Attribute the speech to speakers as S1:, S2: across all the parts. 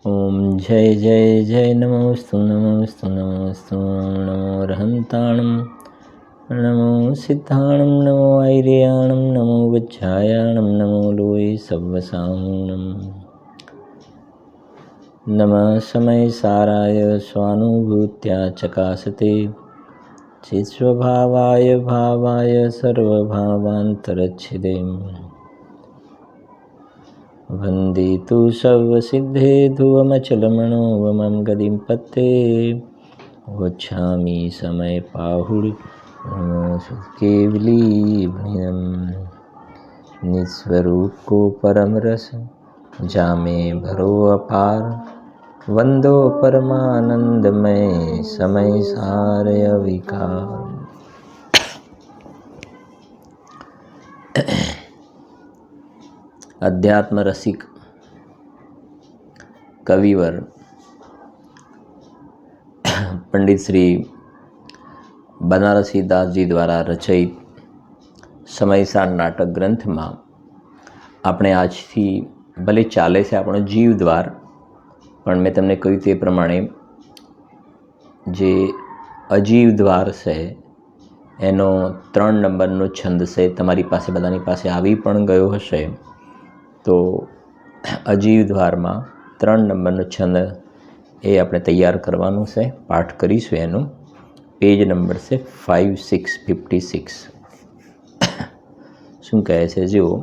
S1: ओम जय जय जय नमोस्तु नमोस्तु नमोस्तु नमो रहन्ताणं नमो सिद्धाणं नमो ऐर्याणं नमो वज्रायाणं नमो लोये सव्वसाहुणं नमः समयसाराय स्वानुभूत्या चकासते चित्स्वभावाय भावाय सर्वभावान्तरच्छिदे वन्दे तु सर्वसिद्धेधुवमचलमनोवमं गतिं पत्ते गच्छामि समयपाहुः केवलीभृतं निस्वरूप को परम रस जामे भरो अपार वंदो परमानंदमय समय सारय विकार। अध्यात्म रसिक कविवर पंडित श्री बनारसी दास जी द्वारा रचित समयसार नाटक ग्रंथ में આપણે આજથી ભલે ચાલે છે આપણો જીવદ્વાર, પણ મેં તમને કહ્યું તે પ્રમાણે જે અજીવદ્વાર છે એનો 3 નંબરનો છંદ છે, તમારી પાસે બધાની પાસે આવી પણ ગયો હશે. તો અજીવદ્વારમાં 3 નંબરનો છંદ એ આપણે તૈયાર કરવાનું છે, પાઠ કરીશું. એનું પેજ નંબર છે 5656. શું કહે છે જુઓ.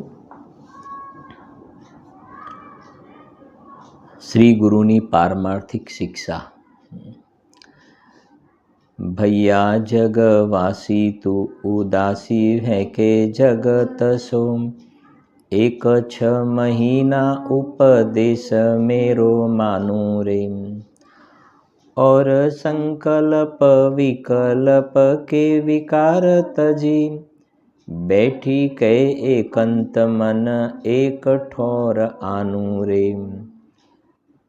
S1: श्री गुरुनी पारमार्थिक शिक्षा। भैया जगवासी तू उदासी है के जगत सो, 1-6 महीना उपदेश मेरो मानू रे, और संकल्प विकल्प के विकार तजी, बैठी के एकांत मन एक ठोर आनू रे,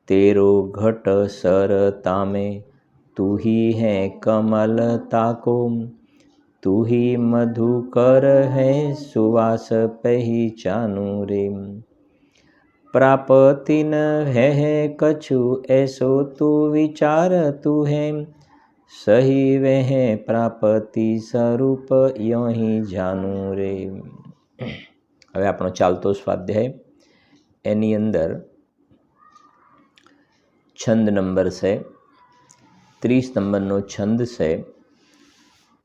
S1: तेरो घट सरता में तू ही है कमलता को, तू ही मधुकर है सुवास पहचानू रे, प्राप्ति न है कछु ऐसो तू विचार तू है, सही वह प्राप्ति स्वरूप यो ही जानू रे. હવે આપણો ચાલતો સ્વાધ્યાય, એની અંદર છંદ નંબર છે 30 નંબરનો છંદ છે,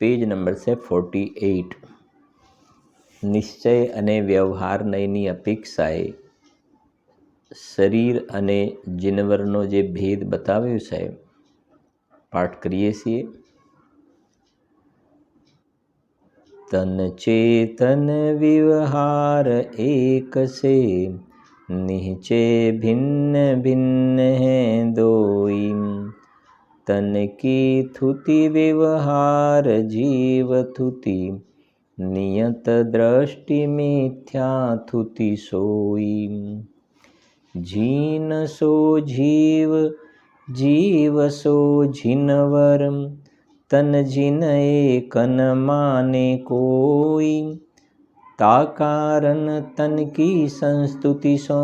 S1: પેજ નંબર છે 48. નિશ્ચય અને વ્યવહાર નયની અપેક્ષાએ શરીર અને જીનવરનો જે ભેદ બતાવ્યો છે, પાઠ કરીએ છીએ. તન ચેતન વ્યવહાર એક से निश्चय भिन्न भिन्न है दोई, तन की थुति व्यवहार जीव थुति, नियत दृष्टि मिथ्या थुति सोई, जीन सो जीव जीव सो जिनवर, तन जिन एकन माने कोई, ता कारण तन की संस्तुति सो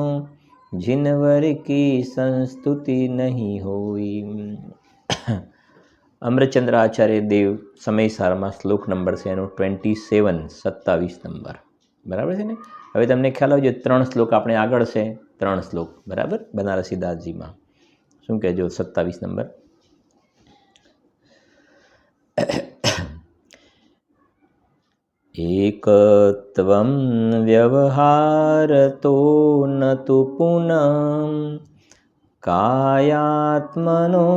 S1: जिनवर की संस्तुति नहीं होई. અમરચંદ્ર આચાર્ય દેવ સમયસારમાં શ્લોક નંબર છે એનો 27, 27 નંબર. બરાબર છે ને. હવે તમને ખ્યાલ આવજો 3 શ્લોક આપણે આગળ છે, 3 શ્લોક બરાબર બનારસી દાસજીમાં. શું કહેજો 27 નંબર. एकत्वं व्यवहारतो न तु पुनः, कायात्मनो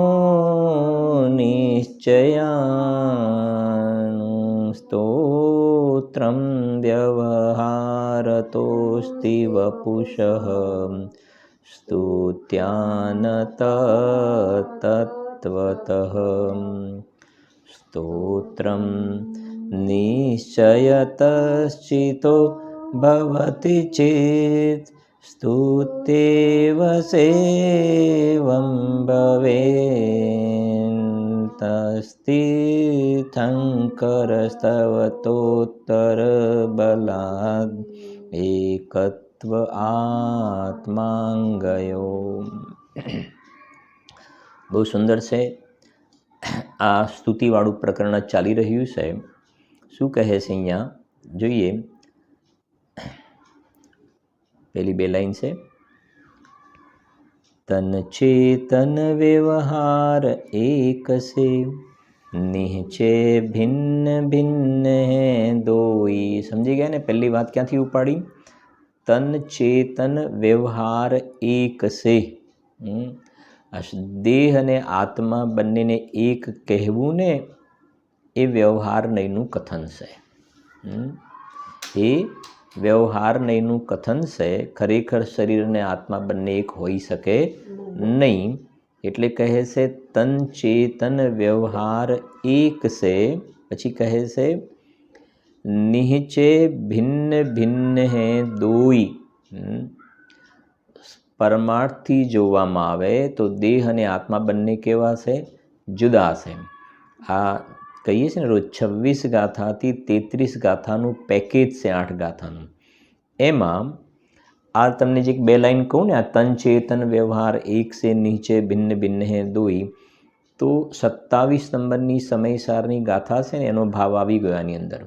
S1: निश्चयानुस्तोत्रं व्यवहारतोऽस्ति वपुषः, स्तुत्यान तत्त्वतः, स्तोत्रं निश्चयतश्चितो भवति चेत्, स्तुत्येव सेवं भवेत्तस्थितङ्करस्तवतोत्तरबलाद् एकत्व आत्माङ्गयो. બહુ સુંદર છે. આ સ્તુતિવાળું પ્રકરણ ચાલી રહ્યું છે. શું કહે છે અહીંયા જોઈએ. પહેલી 2 લાઈન છે. તન ચેતન વ્યવહાર એક સે, નિશ્ચય ભિન્ન ભિન્ન હૈ દોઈ. સમજી ગયા ને? પહેલી વાત ક્યાંથી ઉપાડી? તન ચેતન વ્યવહાર એક સે. દેહ અને આત્મા બંનેને એક કહેવું ને, એ વ્યવહાર નહીંનું કથન છે. એ વ્યવહાર નહીંનું કથન છે. ખરેખર શરીર અને આત્મા બંને એક હોઈ શકે નહીં. એટલે કહે છે તન ચેતન વ્યવહાર એક છે. પછી કહે છે નિશ્ચય ભિન્ન ભિન્ન હૈ દોઈ. પરમાર્થથી જોવામાં આવે તો દેહ અને આત્મા બંને કેવા છે? જુદા છે. આ કહીએ છીએ ને રોજ 26 ગાથાથી 33 ગાથાનું પેકેજ છે, 8 ગાથાનું. એમાં આ તમને જે 2 લાઈન કહું ને, આ તન ચેતન વ્યવહાર એક સે, નીચે ભિન્ન ભિન્ન હે દોઈ, તો 27 નંબરની સમયસારની ગાથા છે ને, એનો ભાવ આવી ગયો આની અંદર.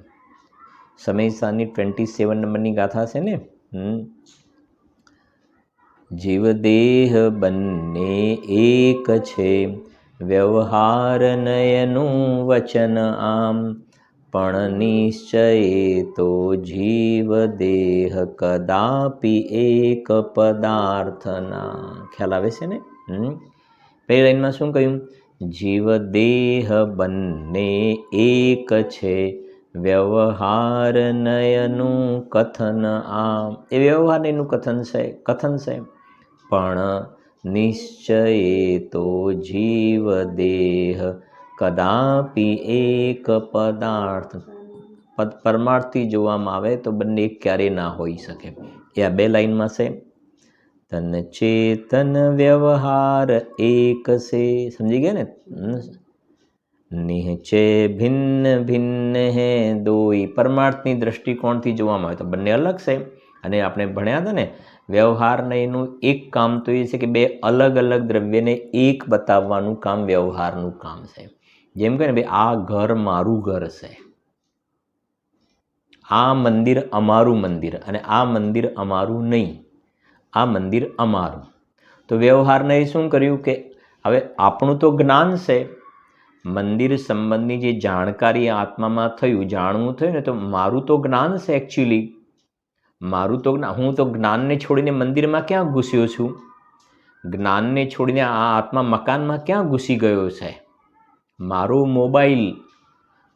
S1: સમયસારની 27 નંબરની ગાથા છે ને. જીવ દેહ બંને એક છે, વ્યવહાર નયનું વચન આમ, પણ નિશ્ચય તો જીવ દેહ કદાપી એક પદાર્થના. ખ્યાલ આવે છે ને? પહેલી લાઈનમાં શું કહ્યું? જીવ દેહ બંને એક છે, વ્યવહાર નયનું કથન આમ. એ વ્યવહાર નયનું કથન છે. પણ નિશ્ચય તો જીવ દેહ કદાપી એક પદાર્થ. પરમાર્થથી જોવામાં આવે તો બંને એક ક્યારેય ના હોઈ શકે. એ આ 2 લાઈનમાં છે. તન ચેતન વ્યવહાર એક સે. સમજી ગયા ને? નિશ્ચય ભિન્ન ભિન્ન હૈ દોઈ. પરમાર્થની દ્રષ્ટિકોણથી જોવામાં આવે તો બંને અલગ છે. અને આપણે ભણ્યા હતા ને, વ્યવહાર નયનું એક કામ તો એ છે કે 2 અલગ અલગ દ્રવ્યને એક બતાવવાનું કામ વ્યવહારનું કામ છે. જેમ કે ને ભાઈ, આ ઘર મારું ઘર છે, આ મંદિર અમારું મંદિર, અને આ મંદિર અમારું નહીં, આ મંદિર અમારું. તો વ્યવહારને શું કર્યું કે હવે આપણું તો જ્ઞાન છે, મંદિર સંબંધની જે જાણકારી આત્મામાં થયું, જાણવું થયું ને, તો મારું તો જ્ઞાન છે. એકચ્યુઅલી મારું તો હું તો જ્ઞાનને છોડીને મંદિરમાં ક્યાં ઘૂસ્યો છું? જ્ઞાનને છોડીને આ આત્મા મકાનમાં ક્યાં ઘૂસી ગયો છે? મારો મોબાઈલ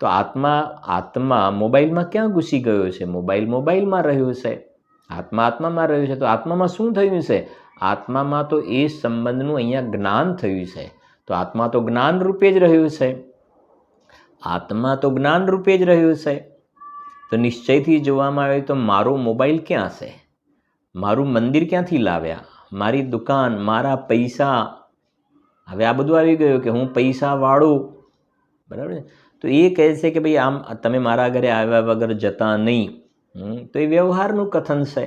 S1: તો આત્મા મોબાઈલમાં ક્યાં ઘૂસી ગયો છે? મોબાઈલમાં રહ્યો છે. આત્મામાં રહ્યું છે. તો આત્મામાં શું થયું છે? આત્મામાં તો એ સંબંધનું અહીંયા જ્ઞાન થયું છે. તો આત્મા તો જ્ઞાન રૂપે જ રહ્યું છે. આત્મા તો જ્ઞાન રૂપે જ રહ્યું છે. તો નિશ્ચયથી જોવામાં આવે તો મારો મોબાઈલ ક્યાં છે? મારું મંદિર ક્યાંથી લાવ્યા? મારી દુકાન, મારા પૈસા. હવે આ બધું આવી ગયું કે હું પૈસા વાળું. બરાબર છે? તો એ કહે છે કે ભાઈ આમ તમે મારા ઘરે આવ્યા વગર જતા નહીં. તો એ વ્યવહારનું કથન છે.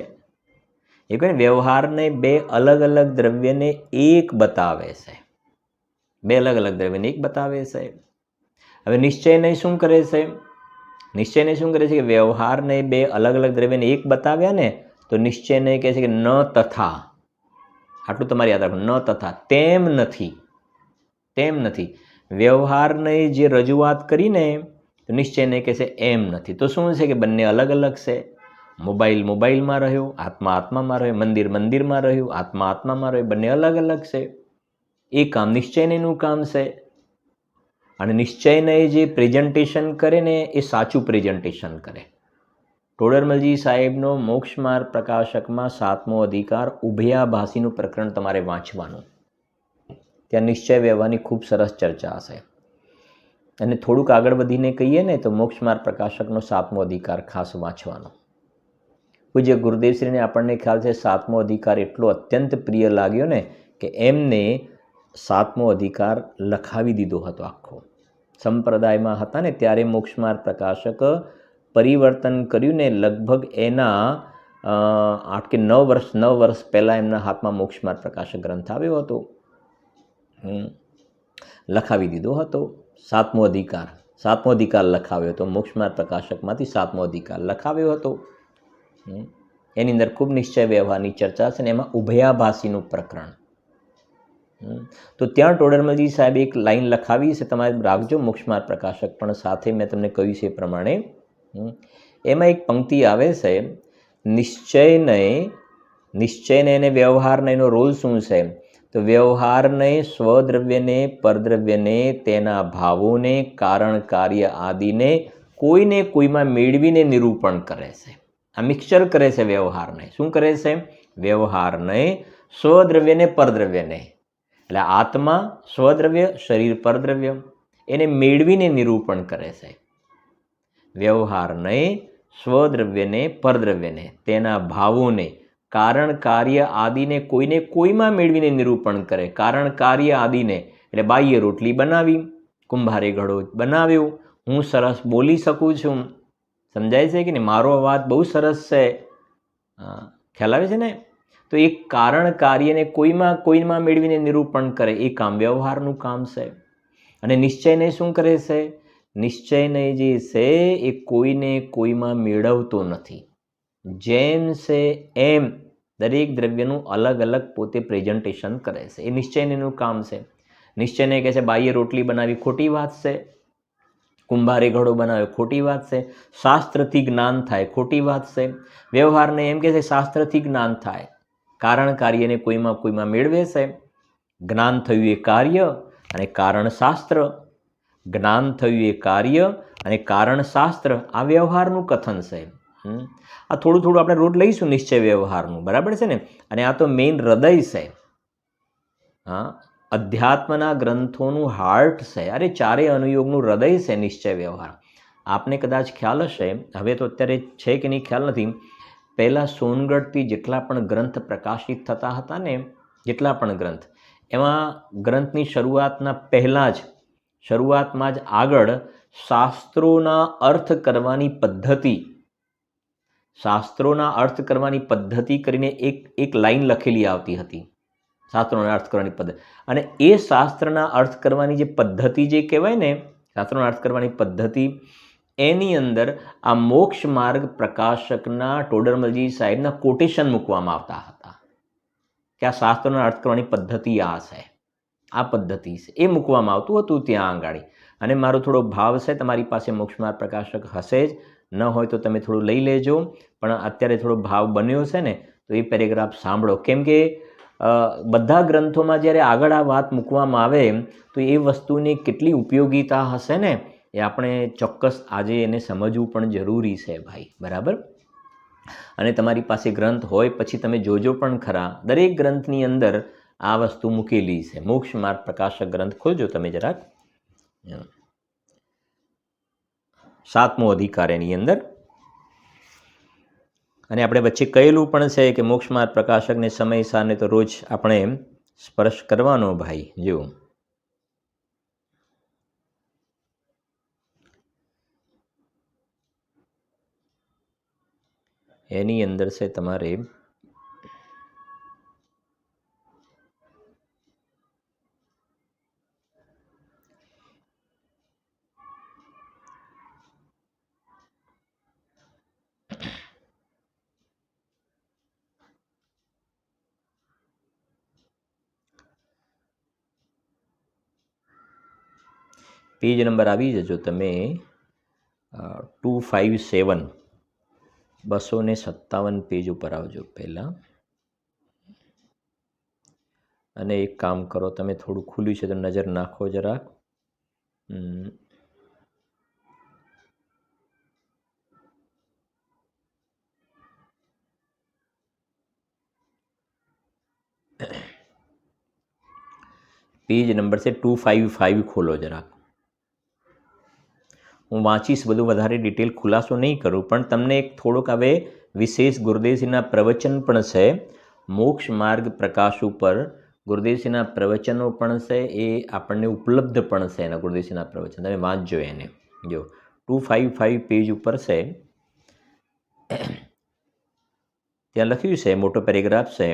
S1: એ કહે વ્યવહારને 2 અલગ અલગ દ્રવ્યને એક બતાવે છે. 2 અલગ અલગ દ્રવ્યને એક બતાવે છે. હવે નિશ્ચયને શું કરે છે? નિશ્ચયને શું કરે છે કે વ્યવહારને 2 અલગ અલગ દ્રવ્યને એક બતાવ્યા ને, તો નિશ્ચયને કહે છે કે ન તથા. આટલું તમારે યાદ રાખવું. ન તથા, તેમ નથી. તેમ નથી. વ્યવહારને જે રજૂઆત કરીને તો નિશ્ચયને કહે છે એમ નથી. તો શું છે કે બંને અલગ અલગ છે. મોબાઈલમાં રહ્યો, આત્મામાં રહ્યો. મંદિરમાં રહ્યું, આત્મામાં રહ્યો. બંને અલગ અલગ છે. એ કામ નિશ્ચયનું કામ છે. અને નિશ્ચયને જે પ્રેઝન્ટેશન કરે ને, એ સાચું પ્રેઝન્ટેશન કરે. ટોડરમલજી સાહેબનો મોક્ષમાર્ગ પ્રકાશકમાં 7મો અધિકાર ઉભયાભાસીનું પ્રકરણ તમારે વાંચવાનું. ત્યાં નિશ્ચય વ્યવહારની ખૂબ સરસ ચર્ચા હશે. અને થોડુંક આગળ વધીને કહીએ ને તો મોક્ષમાર્ગ પ્રકાશકનો 7મો અધિકાર ખાસ વાંચવાનો. પૂજ્ય ગુરુદેવશ્રીને આપણને ખ્યાલ છે 7મો અધિકાર એટલો અત્યંત પ્રિય લાગ્યો ને કે એમને 7મો અધિકાર લખાવી દીધો હતો આખો. સંપ્રદાયમાં હતા ને ત્યારે મોક્ષમાર્ગ પ્રકાશક પરિવર્તન કર્યું ને લગભગ એના 8 કે 9 વર્ષ પહેલાં એમના હાથમાં મોક્ષ માર્ગ પ્રકાશક ગ્રંથ આવ્યો હતો, લખાવી દીધો હતો. સાતમો અધિકાર લખાવ્યો હતો. મોક્ષ માર્ગ પ્રકાશકમાંથી સાતમો અધિકાર લખાવ્યો હતો. એની અંદર ખૂબ નિશ્ચય વ્યવહારની ચર્ચા છે ને એમાં ઉભયાભાસીનું પ્રકરણ. તો ત્યાં ટોડરમલજી સાહેબ એક લાઈન લખાવી છે, તમારે રાખજો. મોક્ષ માર્ગ પ્રકાશક પણ સાથે મેં તમને કહ્યું છે એ પ્રમાણે એમાં એક પંક્તિ આવે છે, નિશ્ચયને અને વ્યવહારને એનો રોલ શું છે? તો વ્યવહારને, સ્વદ્રવ્યને, પરદ્રવ્યને, તેના ભાવોને, કારણ કાર્ય આદિને કોઈને કોઈમાં મેળવીને નિરૂપણ કરે છે. આ મિક્સચર કરે છે વ્યવહારને. શું કરે છે? વ્યવહારને, સ્વદ્રવ્યને, પરદ્રવ્યને, એટલે આત્મા સ્વદ્રવ્ય, શરીર પરદ્રવ્ય, એને મેળવીને નિરૂપણ કરે છે. વ્યવહારને, સ્વદ્રવ્યને, પરદ્રવ્યને, તેના ભાવોને, કારણ કાર્ય આદિને કોઈને કોઈમાં મેળવીને નિરૂપણ કરે. કારણ કાર્ય આદિને એટલે બાહ્ય રોટલી બનાવી, કુંભારે ઘડો બનાવ્યો, હું સરસ બોલી શકું છું, સમજાય છે કે નહીં? મારો અવાજ બહુ સરસ છે, ખ્યાલ આવે છે ને? તો એ કારણ કાર્યને કોઈમાં મેળવીને નિરૂપણ કરે, એ કામ વ્યવહારનું કામ છે. અને નિશ્ચયને શું કરે છે? નિશ્ચયને જે છે એ કોઈને કોઈમાં મેળવતો નથી. જેમ છે એમ દરેક દ્રવ્યનું અલગ અલગ પોતે પ્રેઝન્ટેશન કરે છે. એ નિશ્ચયનું કામ છે. નિશ્ચયને કહે છે બાહ્ય રોટલી બનાવી, ખોટી વાત છે. કુંભારે ઘડો બનાવ્યો, ખોટી વાત છે. શાસ્ત્રથી જ્ઞાન થાય, ખોટી વાત છે. વ્યવહારને એમ કહે છે શાસ્ત્રથી જ્ઞાન થાય, કારણ કાર્યને કોઈમાં મેળવે છે. જ્ઞાન થયું એ કાર્ય અને કારણ શાસ્ત્ર. જ્ઞાન થયું એ કાર્ય અને કારણ શાસ્ત્ર. આ વ્યવહારનું કથન છે. આ થોડું આપણે રોજ લઈશું નિશ્ચય વ્યવહારનું, બરાબર છે ને? અને આ તો મેઇન હૃદય છે. અધ્યાત્મના ગ્રંથોનું હાર્ટ છે. અરે ચારેય અનુયોગનું હૃદય છે નિશ્ચય વ્યવહાર. આપને કદાચ ખ્યાલ હશે, હવે તો અત્યારે છે કે નહીં ખ્યાલ નથી, પહેલાં સોનગઢથી જેટલા પણ ગ્રંથ પ્રકાશિત થતા હતા ને, જેટલા પણ ગ્રંથ, એમાં ગ્રંથની શરૂઆતમાં જ આગળ શાસ્ત્રોના અર્થ કરવાની પદ્ધતિ કરીને એક લાઈન લખેલી આવતી હતી. શાસ્ત્રોના અર્થ કરવાની પદ્ધતિ. અને એ શાસ્ત્રના અર્થ કરવાની જે પદ્ધતિ જે કહેવાય ને, શાસ્ત્રોના અર્થ કરવાની પદ્ધતિ, એની અંદર આ મોક્ષ માર્ગ પ્રકાશકના ટોડરમલજી સાહેબના કોટેશન મૂકવામાં આવતા હતા કે આ શાસ્ત્રોના અર્થ કરવાની પદ્ધતિ આ છે, આ પદ્ધતિ છે, એ મૂકવામાં આવતું હતું ત્યાં આંગાળી. અને મારો થોડો ભાવ છે, તમારી પાસે મોક્ષ માર્ગ પ્રકાશક હશે જ, ન હોય તો તમે થોડું લઈ લેજો. પણ અત્યારે થોડો ભાવ બન્યો છે ને, તો એ પેરેગ્રાફ સાંભળો. કેમ કે બધા ગ્રંથોમાં જ્યારે આગળ આ વાત મૂકવામાં આવે તો એ વસ્તુની કેટલી ઉપયોગિતા હશે ને, એ આપણે ચોક્કસ આજે એને સમજવું પણ જરૂરી છે ભાઈ, બરાબર? અને તમારી પાસે ગ્રંથ હોય પછી તમે જોજો પણ ખરા, દરેક ગ્રંથની અંદર આ વસ્તુ મૂકેલી છે. મોક્ષ માર્ગ પ્રકાશક ગ્રંથ ખોલજો તમે જરાક. 7મો અધિકાર એની અંદર. અને આપણે વચ્ચે કહેલું પણ છે કે મોક્ષ માર્ગ પ્રકાશકને સમય સારને તો રોજ આપણે સ્પર્શ કરવાનો ભાઈ. જો એની અંદર છે તમારે પેજ નંબર આવી જજો તમે 257, 257 પેજ ઉપર આવજો પહેલાં. અને એક કામ કરો, તમે થોડું ખુલ્યું છે તો નજર નાખો જરાક. પેજ નંબર છે 255, ખોલો જરાક. હું વાંચીશ, બધું વધારે ડિટેલ ખુલાસો નહીં કરું, પણ તમને એક થોડોક હવે વિશેષ ગુરુદેવશ્રીના પ્રવચન પણ છે મોક્ષ માર્ગ પ્રકાશ ઉપર. ગુરુદેવશ્રીના પ્રવચનો પણ છે, એ આપણને ઉપલબ્ધ પણ છે એના ગુરુદેવશ્રીના પ્રવચન. તમે વાંચજો એને. જો 255 પેજ ઉપર છે. ત્યાં લખ્યું છે, મોટો પેરેગ્રાફ છે,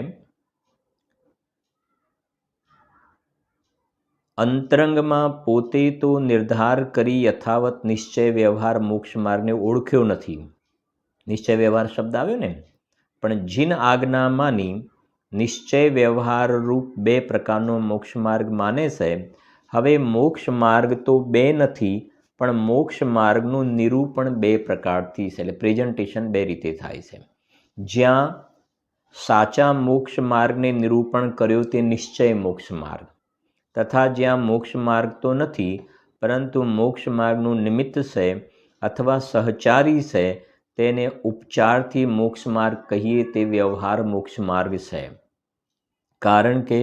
S1: અંતરંગમાં પોતે તો નિર્ધાર કરી યથાવત નિશ્ચય વ્યવહાર મોક્ષ માર્ગને ઓળખ્યો નથી. નિશ્ચય વ્યવહાર શબ્દ આવ્યો ને, પણ જીન આજ્ઞામાંની નિશ્ચય વ્યવહાર રૂપ 2 પ્રકારનો મોક્ષ માર્ગ માને છે. હવે મોક્ષ માર્ગ તો 2 નથી, પણ મોક્ષ માર્ગનું નિરૂપણ 2 પ્રકારથી છે, એટલે પ્રેઝન્ટેશન 2 રીતે થાય છે. જ્યાં સાચા મોક્ષ માર્ગને નિરૂપણ કર્યો તે નિશ્ચય મોક્ષ માર્ગ, તથા જ્યાં મોક્ષ માર્ગ તો નથી પરંતુ મોક્ષ માર્ગનું નિમિત્ત છે અથવા સહચારી છે, તેને ઉપચારથી મોક્ષ માર્ગ કહીએ તે વ્યવહાર મોક્ષ માર્ગ છે. કારણ કે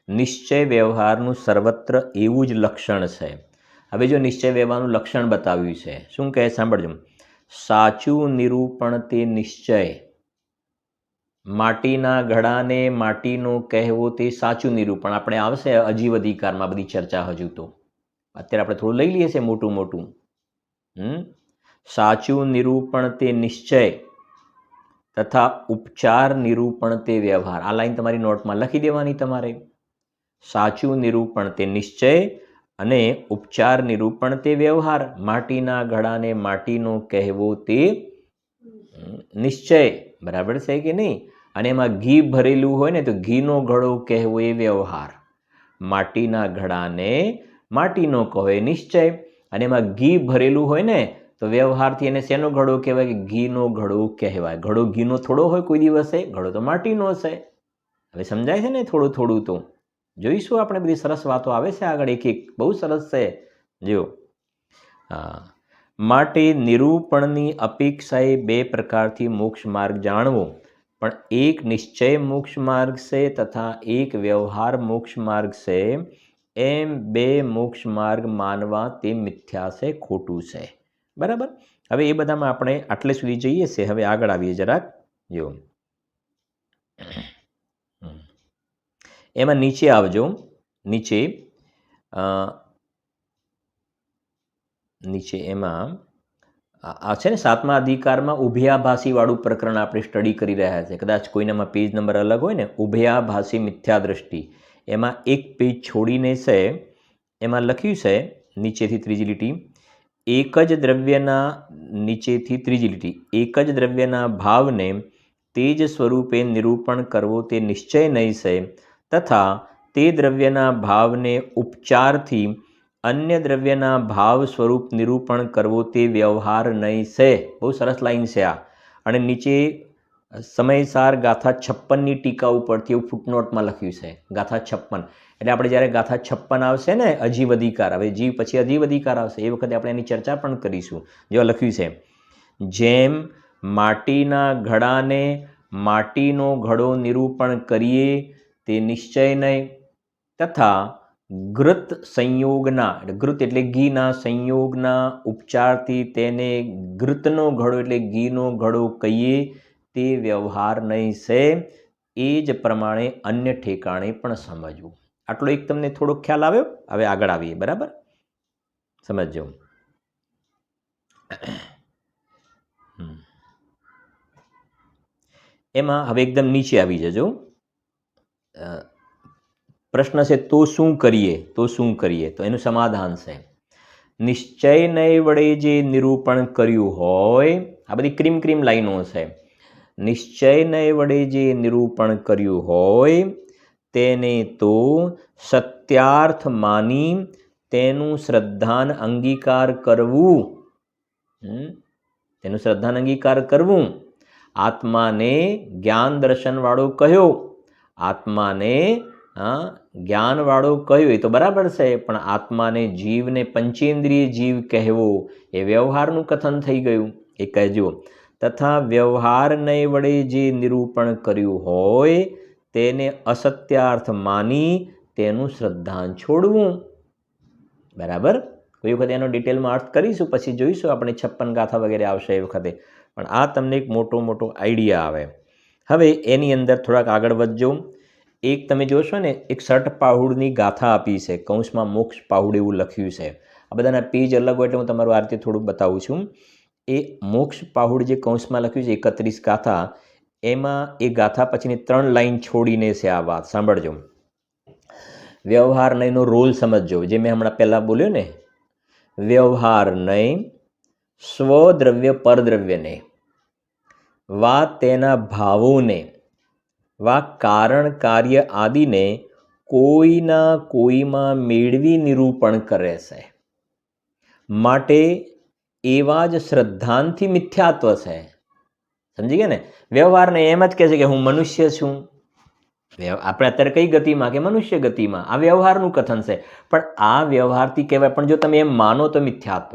S1: નિશ્ચય વ્યવહારનું સર્વત્ર એવું જ લક્ષણ છે. હવે જો નિશ્ચય વ્યવહારનું લક્ષણ બતાવ્યું છે, શું કહે સાંભળજો. સાચું નિરૂપણ તે નિશ્ચય, માટીના ઘડાને માટીનો કહેવો તે સાચું નિરૂપણ. આપણે આવશે અજીવ અધિકારમાં બધી ચર્ચા, હજુ તો અત્યારે આપણે થોડું લઈ લઈએ છીએ મોટું. સાચું નિરૂપણ તે નિશ્ચય તથા ઉપચાર નિરૂપણ તે વ્યવહાર. આ લાઈન તમારી નોટમાં લખી દેવાની તમારે. સાચું નિરૂપણ તે નિશ્ચય અને ઉપચાર નિરૂપણ તે વ્યવહાર. માટીના ઘડાને માટીનો કહેવો તે નિશ્ચય, બરાબર છે કે નહીં? અને એમાં ઘી ભરેલું હોય ને તો ઘીનો ઘડો કહેવો એ વ્યવહાર. માટીના ઘડાને માટીનો કહો એ નિશ્ચય, અને એમાં ઘી ભરેલું હોય ને તો વ્યવહારથી એને શેનો ઘડો કહેવાય? કે ઘીનો ઘડો કહેવાય. ઘડો ઘીનો થોડો હોય કોઈ દિવસે, ઘડો તો માટીનો હશે. હવે સમજાય છે ને થોડું તો? જોઈશું આપણે, બધી સરસ વાતો આવે છે આગળ, એક બહુ સરસ છે. જો માટે નિરૂપણની અપેક્ષાએ 2 પ્રકારથી મોક્ષ માર્ગ જાણવો, પણ એક નિશ્ચય મોક્ષ માર્ગ છે તથા એક વ્યવહાર મોક્ષ માર્ગ છે. એમ 2 મોક્ષ માર્ગ માનવા તે મિથ્યા છે, ખોટું છે. બરાબર. હવે એ બધામાં આપણે આટલે સુધી જઈએ છીએ. હવે આગળ આવીએ જરાક. જો એમાં નીચે આવજો. નીચે એમાં આ છે ને 7મા અધિકારમાં ઉભયાભાસી વાળું પ્રકરણ આપણે સ્ટડી કરી રહ્યા છે. કદાચ કોઈનામાં પેજ નંબર અલગ હોય ને, ઉભયાભાસી મિથ્યા દ્રષ્ટિ, એમાં એક પેજ છોડીને છે, એમાં લખ્યું છે નીચેથી ત્રીજી લીટી, એક જ દ્રવ્યના, નીચેથી ત્રીજી લીટી, એક જ દ્રવ્યના ભાવને તેજ સ્વરૂપે નિરૂપણ કરવો તે નિશ્ચય નહીં છે, તથા તે દ્રવ્યના ભાવને ઉપચારથી અન્ય દ્રવ્યના ભાવ સ્વરૂપ નિરૂપણ કરવો તે વ્યવહાર નહીં છે. બહુ સરસ લાઈન છે આ. અને નીચે સમયસાર ગાથા 56ની ટીકા ઉપરથી એવું ફૂટનોટમાં લખ્યું છે, ગાથા 56. એટલે આપણે જ્યારે ગાથા 56 આવશે ને, અજીવ અધિકાર, હવે જીવ પછી અજીવ અધિકાર આવશે, એ વખતે આપણે એની ચર્ચા પણ કરીશું. જેવા લખ્યું છે, જેમ માટીના ઘડાને માટીનો ઘડો નિરૂપણ કરીએ તે નિશ્ચય નહીં, તથા ઘૃત સંયોગના, ઘૃત એટલે ઘીના, સંયોગના ઉપચારથી તેને ઘૃતનો ઘડો એટલે ઘીનો ઘડો કહીએ તે વ્યવહાર નહીં છે. એ જ પ્રમાણે અન્ય ઠેકાણે પણ સમજવું. આટલો એક તમને થોડો ખ્યાલ આવ્યો? હવે આગળ આવીએ. બરાબર, સમજજો. એમાં હવે એકદમ નીચે આવી જજો. પ્રશ્ન છે, તો શું કરીએ? તો એનું સમાધાન છે, નિશ્ચય નહીં વડે જે નિરૂપણ કર્યું હોય, આ બધી ક્રીમ લાઈનો છે, નિશ્ચય નહીં વડે જે નિરૂપણ કર્યું હોય તેને તો સત્યાર્થ માની તેનું શ્રદ્ધાન અંગીકાર કરવું. આત્માને જ્ઞાન દર્શનવાળો કહ્યો, આત્માને જ્ઞાનવાળો કહ્યું એ તો બરાબર છે, પણ આત્માને જીવને પંચેન્દ્રિય જીવ કહેવો એ વ્યવહારનું કથન થઈ ગયું. એ કહેજો. તથા વ્યવહાર નહીં વડે જે નિરૂપણ કર્યું હોય તેને અસત્યાર્થ માની તેનું શ્રદ્ધાન છોડવું. બરાબર, કોઈ વખતે એનો ડિટેલમાં અર્થ કરીશું, પછી જોઈશું આપણે 56 ગાથા વગેરે આવશે એ વખતે, પણ આ તમને એક મોટો આઈડિયા આવે. હવે એની અંદર થોડાક આગળ વધજો. એક તમે જોશો ને, એક સઠ પાહુડની ગાથા આપી છે, કૌંસમાં મોક્ષ પાહુડ એવું લખ્યું છે. આ બધાના પેજ અલગ હોય એટલે હું તમારું આ રીતે થોડુંક બતાવું છું. એ મોક્ષ પાહુડ જે કૌંસમાં લખ્યું છે 31 ગાથા, એમાં એ ગાથા પછીની 3 લાઈન છોડીને છે આ વાત, સાંભળજો. વ્યવહાર નહીંનો રોલ સમજજો, જે મેં હમણાં પહેલાં બોલ્યો ને, વ્યવહાર નહીં, સ્વદ્રવ્ય પરદ્રવ્યને, વા તેના ભાવોને, વા કારણ કાર્ય આદિને કોઈના કોઈમાં મેળવી નિરૂપણ કરે છે. માટે એવા જ શ્રદ્ધાંથી મિથ્યાત્વ છે. સમજી ગયા ને? વ્યવહારને એમ જ કહે છે કે હું મનુષ્ય છું. આપણે અત્યારે કઈ ગતિમાં? કે મનુષ્ય ગતિમાં. આ વ્યવહારનું કથન છે, પણ આ વ્યવહારથી કહેવાય. પણ જો તમે એમ માનો તો મિથ્યાત્વ.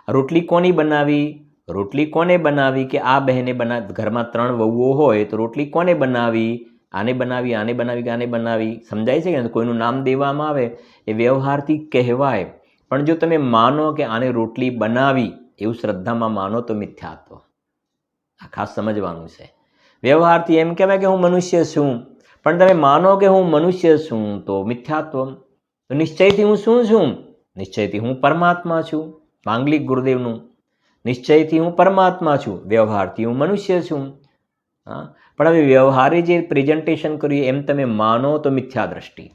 S1: રોટલી કોની બનાવી? રોટલી કોને બનાવી? કે આ બહેને બનાવી. ઘરમાં 3 વહુઓ હોય તો રોટલી કોને બનાવી? આને બનાવી, આને બનાવી, કે આને બનાવી. સમજાય છે કે કોઈનું નામ દેવામાં આવે એ વ્યવહારથી કહેવાય. પણ જો તમે માનો કે આને રોટલી બનાવી એવું શ્રદ્ધામાં માનો તો મિથ્યાત્વ. આ ખાસ સમજવાનું છે. વ્યવહારથી એમ કહેવાય કે હું મનુષ્ય છું, પણ તમે માનો કે હું મનુષ્ય છું તો મિથ્યાત્વ. તો નિશ્ચયથી હું શું છું? નિશ્ચયથી હું પરમાત્મા છું. માંગલિક ગુરુદેવનું નિશ્ચયથી હું પરમાત્મા છું, વ્યવહારથી હું મનુષ્ય છું. હા, પણ હવે વ્યવહારે જે પ્રેઝન્ટેશન કર્યું એમ તમે માનો તો મિથ્યા દ્રષ્ટિ.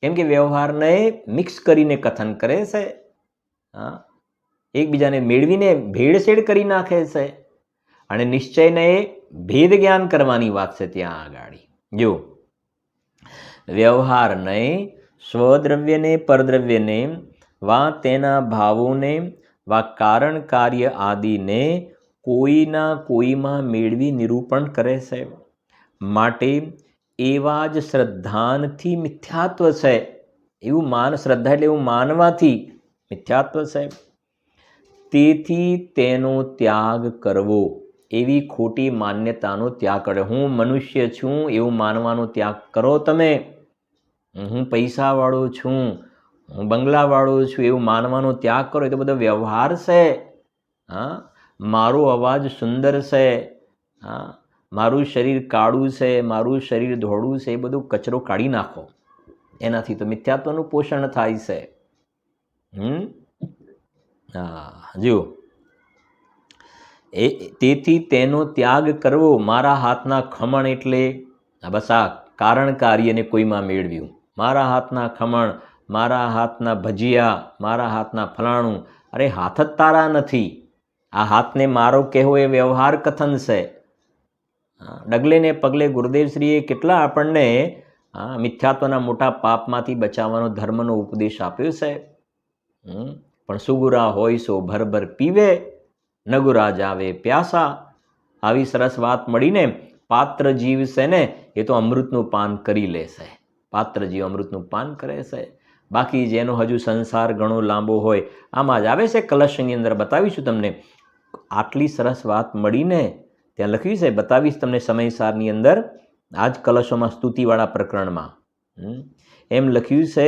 S1: કેમ કે વ્યવહારને મિક્સ કરીને કથન કરે છે. હા, એકબીજાને મેળવીને ભેળસેળ કરી નાખે છે. અને નિશ્ચયને ભેદ જ્ઞાન કરવાની વાત છે ત્યાં આગળ. જો વ્યવહાર નહીં, સ્વદ્રવ્યને પરદ્રવ્યને, વા તેના ભાવોને, વા કારણ કાર્ય આદિને કોઈના કોઈમાં મેળવી નિરૂપણ કરે છે. માટે એવા જ શ્રદ્ધાનથી મિથ્યાત્વ છે. એવું માન, શ્રદ્ધા એટલે એવું માનવાથી મિથ્યાત્વ છે. તેથી તેનો ત્યાગ કરવો, એવી ખોટી માન્યતાનો ત્યાગ કરે. હું મનુષ્ય છું એવું માનવાનો ત્યાગ કરો તમે. હું પૈસાવાળો છું, હું બંગલાવાળો છું એવું માનવાનો ત્યાગ કરો. એ તો બધો વ્યવહાર છે. હા, મારો અવાજ સુંદર છે, હા, મારું શરીર કાળું છે, મારું શરીર ધોળું છે, એ બધું કચરો કાઢી નાખો. એનાથી તો મિથ્યાત્વનું પોષણ થાય છે. હા, જુઓ, તેથી તેનો ત્યાગ કરવો. મારા હાથના ખમણ એટલે બસ આ કારણ કાર્યને કોઈમાં મેળવ્યું. મારા હાથના ખમણ, મારા હાથના ભજીયા, મારા હાથના ફલાણું. અરે હાથ જ તારા નથી. આ હાથને મારો કહેવો એ વ્યવહાર કથન છે. ડગલે ને પગલે ગુરુદેવશ્રીએ કેટલા આપણને મિથ્યાત્વના મોટા પાપમાંથી બચાવવાનો ધર્મનો ઉપદેશ આપ્યો છે. પણ સુગુરા હોય સો ભરભર પીવે, નગુરા જાવે પ્યાસા. આવી સરસ વાત મળીને પાત્ર જીવ છે ને એ તો અમૃતનું પાન કરી લેશે. પાત્ર જીવ અમૃતનું પાન કરે છે. બાકી જેનો હજુ સંસાર ઘણો લાંબો હોય, આમાં જ આવે છે. કલશની અંદર બતાવીશું તમને. આટલી સરસ વાત મળીને ત્યાં લખ્યું છે, બતાવીશ તમને સમયસારની અંદર. આ જ કલશોમાં સ્તુતિવાળા પ્રકરણમાં એમ લખ્યું છે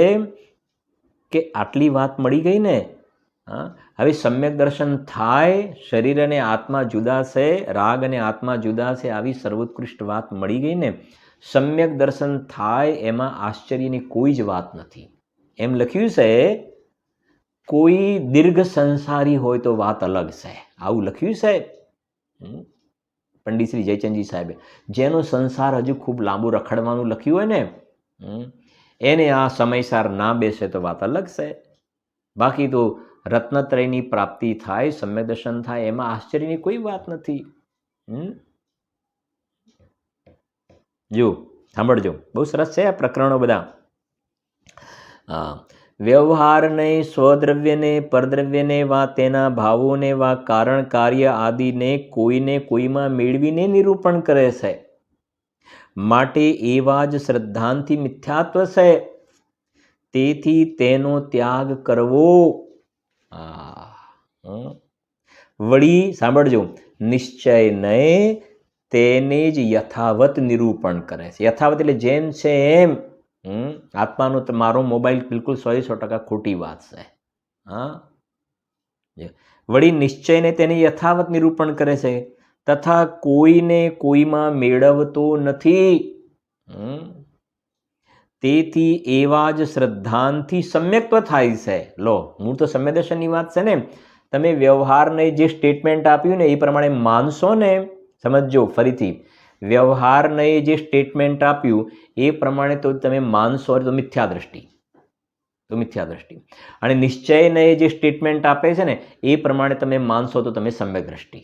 S1: કે આટલી વાત મળી ગઈ ને, હવે સમ્યક દર્શન થાય. શરીર અને આત્મા જુદા છે, રાગ અને આત્મા જુદા છે. આવી સર્વોત્કૃષ્ટ વાત મળી ગઈ ને, સમ્યક દર્શન થાય એમાં આશ્ચર્યની કોઈ જ વાત નથી. એમ લખ્યું છે, કોઈ દીર્ઘ સંસારી હોય તો વાત અલગ છે. આવું લખ્યું છે પંડિત શ્રી જયચંદજી સાહેબે. જેનો સંસાર હજુ ખૂબ લાંબુ રખડવાનું લખ્યું હોય ને, એને આ સમયસાર ના બેસે તો વાત અલગ છે. બાકી તો રત્નત્રયની પ્રાપ્તિ થાય, સમ્યક દર્શન થાય, એમાં આશ્ચર્યની કોઈ વાત નથી. જો સાંભળજો, બહુ સરસ છે આ પ્રકરણો બધા. વ્યવહારને, સ્વદ્રવ્યને, પરદ્રવ્યને, વા તેના ભાવોને, વા કારણ કાર્ય આદિને કોઈને કોઈમાં મેળવીને નિરૂપણ કરે છે. માટે એવા જ શ્રદ્ધાંથી મિથ્યાત્વ છે. તેથી તેનો ત્યાગ કરવો. વળી સાંભળજો, નિશ્ચયને તેને જ યથાવત નિરૂપણ કરે છે. યથાવત એટલે જેમ છે એમ. આત્માનો મારો મોબાઈલ બિલકુલ 100% ખોટી વાત છે. વળી નિશ્ચયને તેને યથાવત નિરૂપણ કરે છે. તથા કોઈને કોઈમાં મેળવતો નથી. તેથી એવા જ શ્રદ્ધાંથી સમ્યક્ત્વ થાય છે. લો, મૂળ તો સમ્યક દર્શનની વાત છે ને. તમે વ્યવહારને જે સ્ટેટમેન્ટ આપ્યું ને એ પ્રમાણે માનશો ને, સમજજો ફરીથી, વ્યવહારને જે સ્ટેટમેન્ટ આપ્યું એ પ્રમાણે તો તમે માનશો તો મિથ્યા દ્રષ્ટિ, અને નિશ્ચયને જે સ્ટેટમેન્ટ આપે છે ને એ પ્રમાણે તમે માનશો તો તમે સમ્યક દ્રષ્ટિ.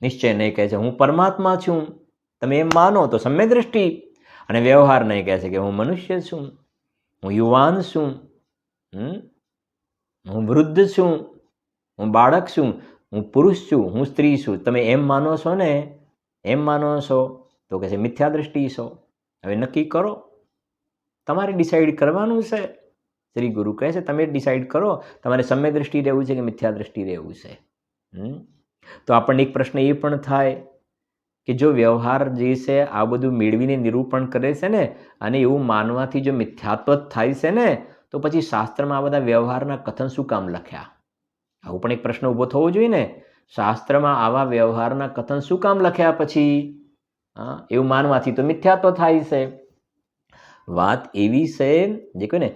S1: નિશ્ચય નહીં કહે છે હું પરમાત્મા છું, તમે એમ માનો તો સમ્યક દ્રષ્ટિ, અને વ્યવહાર નહીં કહે છે કે હું મનુષ્ય છું, હું યુવાન છું, હું વૃદ્ધ છું, હું બાળક છું, હું પુરુષ છું, હું સ્ત્રી છું, તમે એમ માનો છો ને, એમ માનો છો તો કહે છે મિથ્યા દ્રષ્ટિ છો. હવે નક્કી કરો, તમારે ડિસાઈડ કરવાનું છે. શ્રી ગુરુ કહે છે તમે ડિસાઈડ કરો તમારે સમ્યક દ્રષ્ટિ રહેવું છે કે મિથ્યા દ્રષ્ટિ રહેવું છે. તો આપણને એક પ્રશ્ન એ પણ થાય કે જો વ્યવહાર જે છે આ બધું મેળવીને નિરૂપણ કરે છે ને, અને એવું માનવાથી જો મિથ્યાત્વ થાય છે ને, તો પછી શાસ્ત્રમાં આ બધા વ્યવહારના કથન શું કામ લખ્યા? આવું પણ એક પ્રશ્ન ઊભો થવો જોઈએ ને. શાસ્ત્રમાં આવા વ્યવહારના કથન શું કામ લખ્યા પછી? એવું માનવાથી તો મિથ્યાત્વ થાય છે. વાત એવી છે જે કહે ને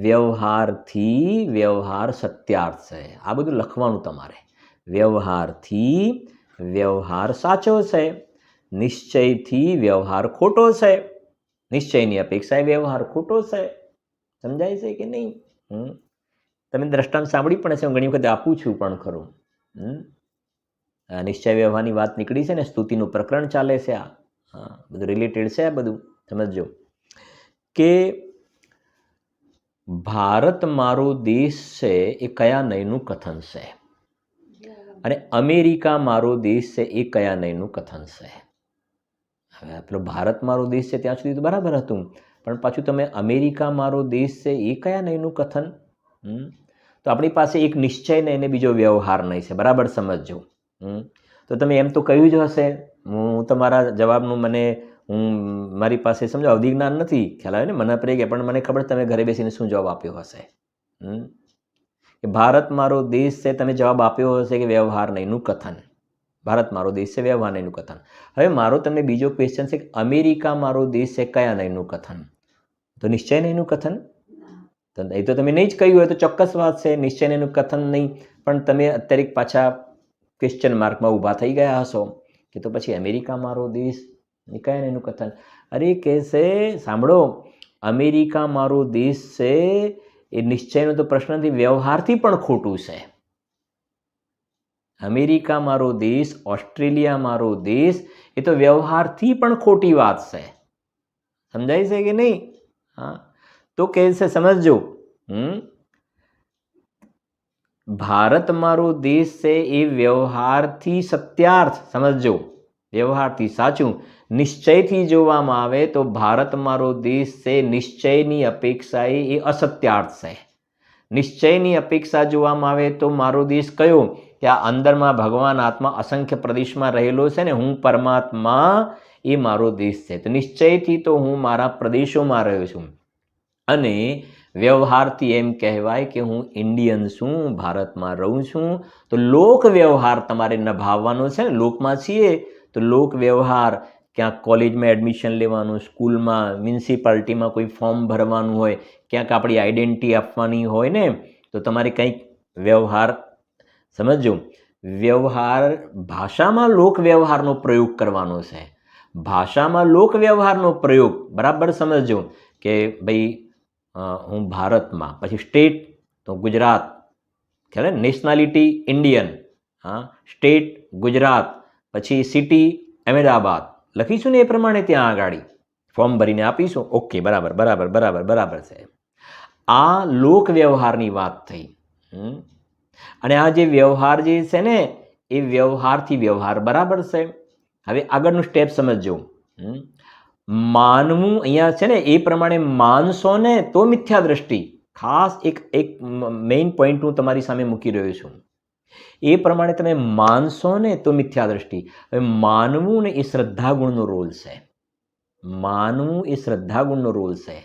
S1: વ્યવહારથી વ્યવહાર સત્યાર્થ છે. આ બધું લખવાનું તમારે. વ્યવહારથી વ્યવહાર સાચો છે, નિશ્ચયથી વ્યવહાર ખોટો છે, નિશ્ચયની અપેક્ષાએ વ્યવહાર ખોટો છે. સમજાય છે કે નહીં? તમે દ્રષ્ટાંત સાંભળી પણ છે, હું ઘણી વખત આપું છું પણ ખરું. નિશ્ચય વ્યવહારની વાત નીકળી છે ને, સ્તુતિનું પ્રકરણ ચાલે છે, આ બધું રિલેટેડ છે. આ બધું સમજો કે ભારત મારો દેશ છે એ કયા નયનું કથન છે, અને અમેરિકા મારો દેશ છે એ કયા નયનું કથન છે. હવે પેલો ભારત મારો દેશ છે ત્યાં સુધી તો બરાબર હતું, પણ પાછું તમે અમેરિકા મારો દેશ છે એ કયા નયનું કથન? તો આપણી પાસે એક નિશ્ચય ને એને બીજો વ્યવહાર નહીં છે. બરાબર સમજજો. તો તમે એમ તો કહ્યું જ હશે, હું તમારા જવાબનું મારી પાસે સમજો અવધિ જ્ઞાન નથી, ખ્યાલ આવે ને, મને પડી ગયા, પણ મને ખબર તમે ઘરે બેસીને શું જવાબ આપ્યો હશે. કે ભારત મારો દેશ છે, તમે જવાબ આપ્યો હશે કે વ્યવહાર નહીંનું કથન. ભારત મારો દેશ છે, વ્યવહાર નહીંનું કથન. હવે મારો તમને બીજો ક્વેશ્ચન છે કે અમેરિકા મારો દેશ છે, કયા નહીંનું કથન? તો નિશ્ચય નહીંનું કથન. એ તો તમે નહીં જ કહ્યું હોય તો ચોક્કસ વાત છે, નિશ્ચય નહીંનું કથન નહીં, પણ તમે અત્યારે પાછા ક્વેશ્ચન માર્કમાં ઊભા થઈ ગયા હશો કે તો પછી અમેરિકા મારો દેશ એ કયા નહીંનું કથન? અરે કહેશે સાંભળો, અમેરિકા મારો દેશ છે એ નિશ્ચયનો તો પ્રશ્ન નથી, વ્યવહારથી પણ ખોટું છે. અમેરિકા મારો દેશ, ઓસ્ટ્રેલિયા મારો દેશ, એ તો વ્યવહારથી પણ ખોટી વાત છે. સમજાય છે કે નહીં? તો કહે છે સમજજો, ભારત મારો દેશ છે એ વ્યવહારથી સત્યાર્થ, સમજજો, વ્યવહારથી સાચું, નિશ્ચયથી જોવામાં આવે તો ભારત મારો દેશ છે નિશ્ચયની અપેક્ષાએ એ અસત્યાર્થ છે. નિશ્ચયની અપેક્ષા જોવામાં આવે તો મારો દેશ કયો? કે આ અંદરમાં ભગવાન આત્મા અસંખ્ય પ્રદેશમાં રહેલો છે ને, હું પરમાત્મા, એ મારો દેશ છે. તો નિશ્ચયથી તો હું મારા પ્રદેશોમાં રહ્યો છું, અને વ્યવહારથી એમ કહેવાય કે હું ઇન્ડિયન છું, ભારતમાં રહું છું. તો લોક વ્યવહાર તમારે નિભાવવાનો છે ને. લોકમાં છીએ તો લોક વ્યવહાર, ક્યાંક કોલેજમાં એડમિશન લેવાનું, સ્કૂલમાં, મ્યુનિસિપાલિટીમાં કોઈ ફોર્મ ભરવાનું હોય, ક્યાંક આપણી આઈડેન્ટિટી આપવાની હોય ને, તો તમારે કંઈક વ્યવહાર, સમજો, વ્યવહાર ભાષામાં લોક વ્યવહારનો પ્રયોગ કરવાનો છે. ભાષામાં લોક વ્યવહારનો પ્રયોગ બરાબર સમજો કે ભાઈ હું ભારતમાં, પછી સ્ટેટ તો ગુજરાત, ખ્યાલ, નેશનાલિટી ઇન્ડિયન, સ્ટેટ ગુજરાત, પછી સિટી અહેમદાબાદ લખીશું ને એ પ્રમાણે ત્યાં આગળ ફોર્મ ભરીને આપીશું. ઓકે, બરાબર બરાબર બરાબર બરાબર છે. આ લોક વ્યવહારની વાત થઈ. અને આ જે વ્યવહાર જે છે ને એ વ્યવહારથી વ્યવહાર બરાબર છે. હવે આગળનું સ્ટેપ સમજજો. માનવું અહીંયા છે ને એ પ્રમાણે માનશો ને તો મિથ્યા દ્રષ્ટિ. ખાસ એક મેઇન પોઈન્ટ હું તમારી સામે મૂકી રહ્યો છું. એ પ્રમાણે તમે માનશો ને તો મિથ્યા દ્રષ્ટિ. હવે માનવું ને એ શ્રદ્ધા ગુણનો રોલ છે. માનવું એ શ્રદ્ધા ગુણનો રોલ છે.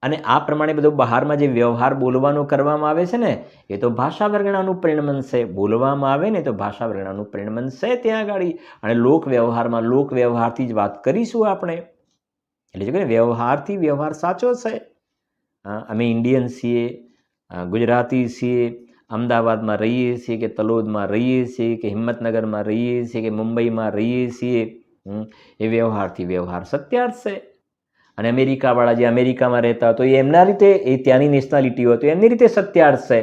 S1: અને આ પ્રમાણે બધો બહારમાં જે વ્યવહાર બોલવાનો કરવામાં આવે છે ને એ તો ભાષા વર્ગણાનું પરિણમન છે. બોલવામાં આવે ને તો ભાષા વર્ગણાનું પરિણમન છે ત્યાં આગળ. અને લોક વ્યવહારમાં લોક વ્યવહારથી જ વાત કરીશું આપણે. એટલે જો કે વ્યવહારથી વ્યવહાર સાચો છે. અમે ઇન્ડિયન છીએ, ગુજરાતી છીએ, અમદાવાદમાં રહીએ છીએ કે તલોદમાં રહીએ છીએ કે હિંમતનગરમાં રહીએ છીએ કે મુંબઈમાં રહીએ છીએ, એ વ્યવહારથી વ્યવહાર સત્યાર્થ છે. અને અમેરિકાવાળા જે અમેરિકામાં રહેતા તો એ એમના રીતે, એ ત્યાંની નેશનાલિટી હોય તો એમની રીતે સત્યાર્થ છે.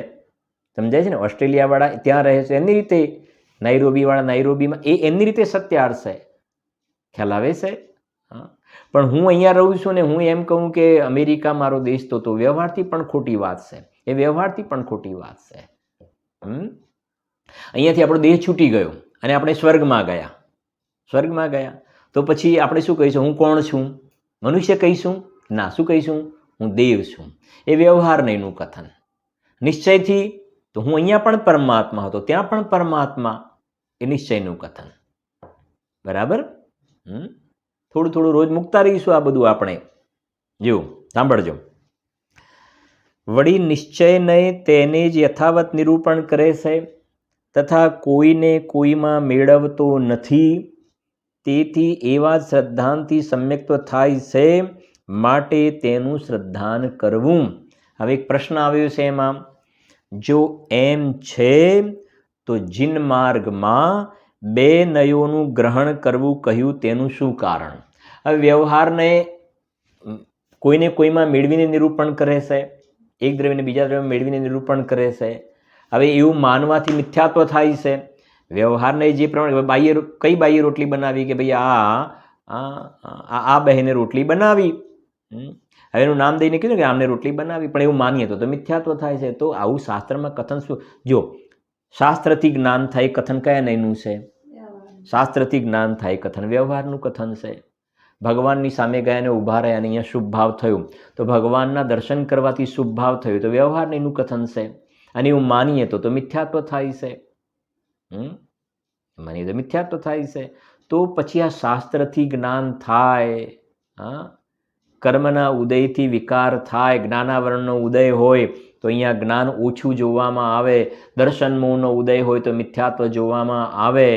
S1: સમજાય છે ને? ઓસ્ટ્રેલિયાવાળા ત્યાં રહે છે એમની રીતે, નાઇરોબીવાળા નાઇરોબીમાં, એ એમની રીતે સત્યાર્થ છે. ખ્યાલ આવે છે? હા. પણ હું અહીંયા રહું છું ને હું એમ કહું કે અમેરિકા મારો દેશ, તો વ્યવહારથી પણ ખોટી વાત છે. એ વ્યવહારથી પણ ખોટી વાત છે. અહીંયાથી આપણો દેહ છૂટી ગયો અને આપણે સ્વર્ગમાં ગયા. સ્વર્ગમાં ગયા તો પછી આપણે શું કહીશું? હું કોણ છું? મનુષ્ય કહીશું? ના. શું કહીશું? હું દેવ છું. એ વ્યવહાર નહીંનું કથન. નિશ્ચયથી તો હું અહીંયા પણ પરમાત્મા હતો, ત્યાં પણ પરમાત્મા, એ નિશ્ચયનું કથન. બરાબર? થોડું થોડું રોજ મૂકતા રહીશું આ બધું આપણે. જો સાંભળજો. વળી નિશ્ચયને તેને જ યથાવત નિરૂપણ કરે છે તથા કોઈને કોઈમાં મેળવતો નથી. તેથી એવા શ્રદ્ધાનથી સમ્યક્ત્વ થાય છે, માટે તેનું શ્રદ્ધાન કરવું. હવે એક પ્રશ્ન આવ્યો છે એમાં, જો એમ છે તો જીન માર્ગમાં બે નયોનું ગ્રહણ કરવું કહ્યું, તેનું શું કારણ? હવે વ્યવહારને કોઈને કોઈમાં મેળવીને નિરૂપણ કરે છે, એક દ્રવ્યને બીજા દ્રવ્યમાં મેળવીને નિરૂપણ કરે છે. હવે એવું માનવાથી મિથ્યાત્વ થાય છે. વ્યવહારને જે પ્રમાણે કઈ બાઈએ રોટલી બનાવી કે ભાઈ આ બહેને રોટલી બનાવી, હવે એનું નામ દઈને કીધું કે આમને રોટલી બનાવી, પણ એવું માનીએ તો મિથ્યાત્વ થાય છે. તો આવું શાસ્ત્રમાં કથન શું? જો શાસ્ત્રથી જ્ઞાન થાય કથન કયા નહીંનું છે? શાસ્ત્રથી જ્ઞાન થાય કથન વ્યવહારનું કથન છે. ભગવાનની સામે ગયા અને ઊભા રહ્યા અને અહીંયા શુભ ભાવ થયું તો ભગવાનના દર્શન કરવાથી શુભ ભાવ થયું તો વ્યવહાર નહીંનું કથન છે. અને એવું માનીએ તો મિથ્યાત્વ થાય છે. માનીએ તો મિથ્યાત્વ થાય છે. તો પછી આ શાસ્ત્રથી જ્ઞાન થાય, કર્મના ઉદયથી વિકાર થાય, જ્ઞાનાવરણનો ઉદય હોય તો અહીંયા જ્ઞાન ઓછું જોવામાં આવે, દર્શન મોહનો ઉદય હોય તો મિથ્યાત્વ જોવામાં આવે.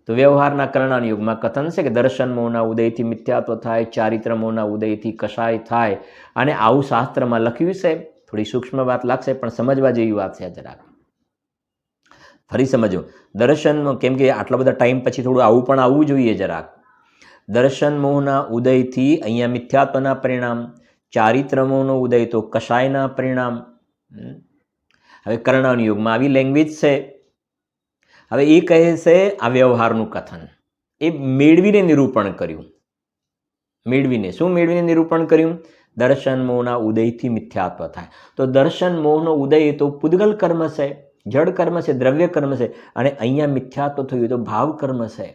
S1: તો વ્યવહારના કરણાન યુગમાં કથન છે કે દર્શન મોહના ઉદયથી મિથ્યાત્વ થાય, ચારિત્ર મોહના ઉદયથી કશાય થાય. અને આવું શાસ્ત્રમાં લખ્યું છે. થોડી સૂક્ષ્મ વાત લાગશે પણ સમજવા જેવી વાત છે. જરાક ફરી સમજો. દર્શન, કેમ કે આટલા બધા ટાઈમ પછી થોડું આવું પણ આવવું જોઈએ જરાક. દર્શન મોહના ઉદયથી અહીંયા મિથ્યાત્વના પરિણામ, ચારિત્ર મોહનો ઉદય તો કશાયના પરિણામ. હવે કરણાન યુગમાં આવી લેંગ્વેજ છે. હવે એ કહે છે આ વ્યવહારનું કથન એ મેળવીને નિરૂપણ કર્યું. મેળવીને શું મેળવીને નિરૂપણ કર્યું? દર્શન મોહના ઉદયથી મિથ્યાત્વ થાય. તો દર્શન મોહનો ઉદય એ તો પૂદગલ કર્મ છે, જડ કર્મ છે, દ્રવ્ય કર્મ છે. અને અહીંયા મિથ્યાત્વ થયું તો ભાવ કર્મ છે.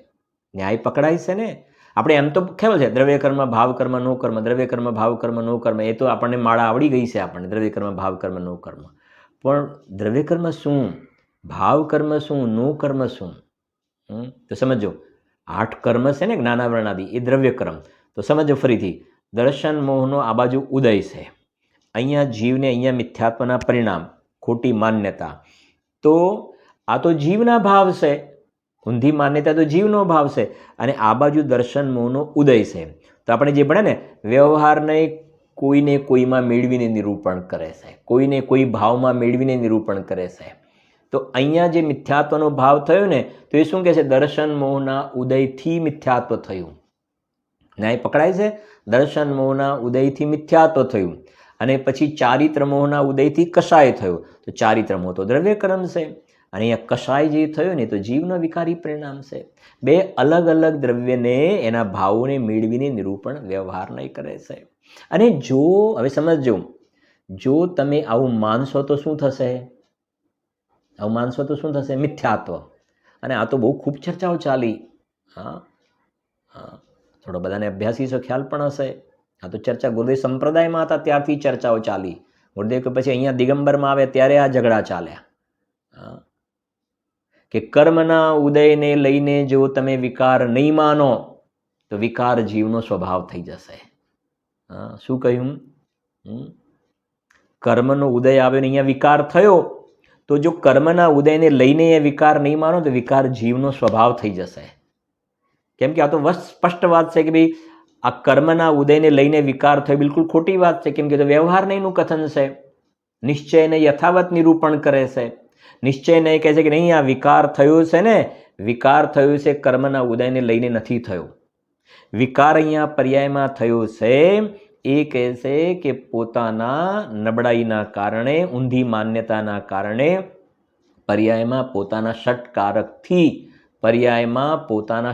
S1: ન્યાય પકડાય છે ને? આપણે એમ તો ખ્યાલ છે દ્રવ્ય કર્મ, ભાવ કર્મ, નો કર્મ, દ્રવ્ય કર્મ, ભાવ કર્મ, નો કર્મ, એ તો આપણને માળા આવડી ગઈ છે. આપણને દ્રવ્ય કર્મ, ભાવ કર્મ, નો કર્મ. પણ દ્રવ્ય કર્મ શું, ભાવ કર્મ શું, નો કર્મ શું? તો સમજો. 8 કર્મ છે ને જ્ઞાનાવરણાદિ, એ દ્રવ્ય કર્મ. તો સમજો ફરીથી, દર્શન મોહનો આ બાજુ ઉદય છે, અહીંયા જીવને અહીંયા મિથ્યાત્વના પરિણામ, ખોટી માન્યતા. તો આ તો જીવના ભાવ છે, ઊંધી માન્યતા તો જીવનો ભાવ છે. અને આ બાજુ દર્શન મોહનો ઉદય છે. તો આપણે જે ભણે ને વ્યવહારને કોઈને કોઈમાં મેળવીને નિરૂપણ કરે છે, કોઈને કોઈ ભાવમાં મેળવીને નિરૂપણ કરે છે. તો અહીંયા જે મિથ્યાત્વનો ભાવ થયો ને તો એ શું કહે છે? દર્શન મોહના ઉદયથી મિથ્યાત્વ થયું. ન્યાય પકડાય છે? દર્શન મોહના ઉદયથી મિથ્યાત્વ થયું અને પછી ચારિત્ર મોહના ઉદયથી કશાય થયું. તો ચારિત્ર મોહ તો દ્રવ્ય કર્મ છે અને અહીંયા કશાય જે થયો ને તો જીવનો વિકારી પરિણામ છે. બે અલગ અલગ દ્રવ્યને એના ભાવોને મેળવીને નિરૂપણ વ્યવહાર નહીં કરે છે. અને જો હવે સમજો, જો તમે આવું માનશો તો શું થશે? આવું માનશો તો શું થશે? મિથ્યાત્વ. અને આ તો બહુ ખૂબ ચર્ચાઓ ચાલી. થોડો બધાને અભ્યાસી છો ખ્યાલ પણ હશે. આ તો ચર્ચા ગુરુદેવ સંપ્રદાયમાં હતા ત્યારથી ચર્ચાઓ ચાલી. ગુરુદેવ કે પછી અહીંયા દિગંબરમાં આવે ત્યારે આ ઝઘડા ચાલ્યા કે કર્મના ઉદયને લઈને જો તમે વિકાર નહીં માનો તો વિકાર જીવનો સ્વભાવ થઈ જશે. શું કહ્યું? કર્મનો ઉદય આવ્યો ને અહીંયા વિકાર થયો તો જો કર્મના ઉદયને લઈને એ વિકાર નહીં માનો તો વિકાર જીવનો સ્વભાવ થઈ જશે. કેમ કે આ તો સ્પષ્ટ વાત છે કે ભાઈ આ કર્મના ઉદયને લઈને વિકાર થયો, બિલકુલ ખોટી વાત છે. કેમ કે વ્યવહાર નહીંનું કથન છે, નિશ્ચયને યથાવત નિરૂપણ કરે છે. નિશ્ચય નહીં કહે છે કે નહીં આ વિકાર થયો છે ને વિકાર થયો છે કર્મના ઉદયને લઈને નથી થયો. વિકાર અહીંયા પર્યાયમાં થયો છે એ કહે છે કે પોતાના નબળાઈના કારણે, ઊંધી માન્યતાના કારણે પર્યાયમાં પોતાના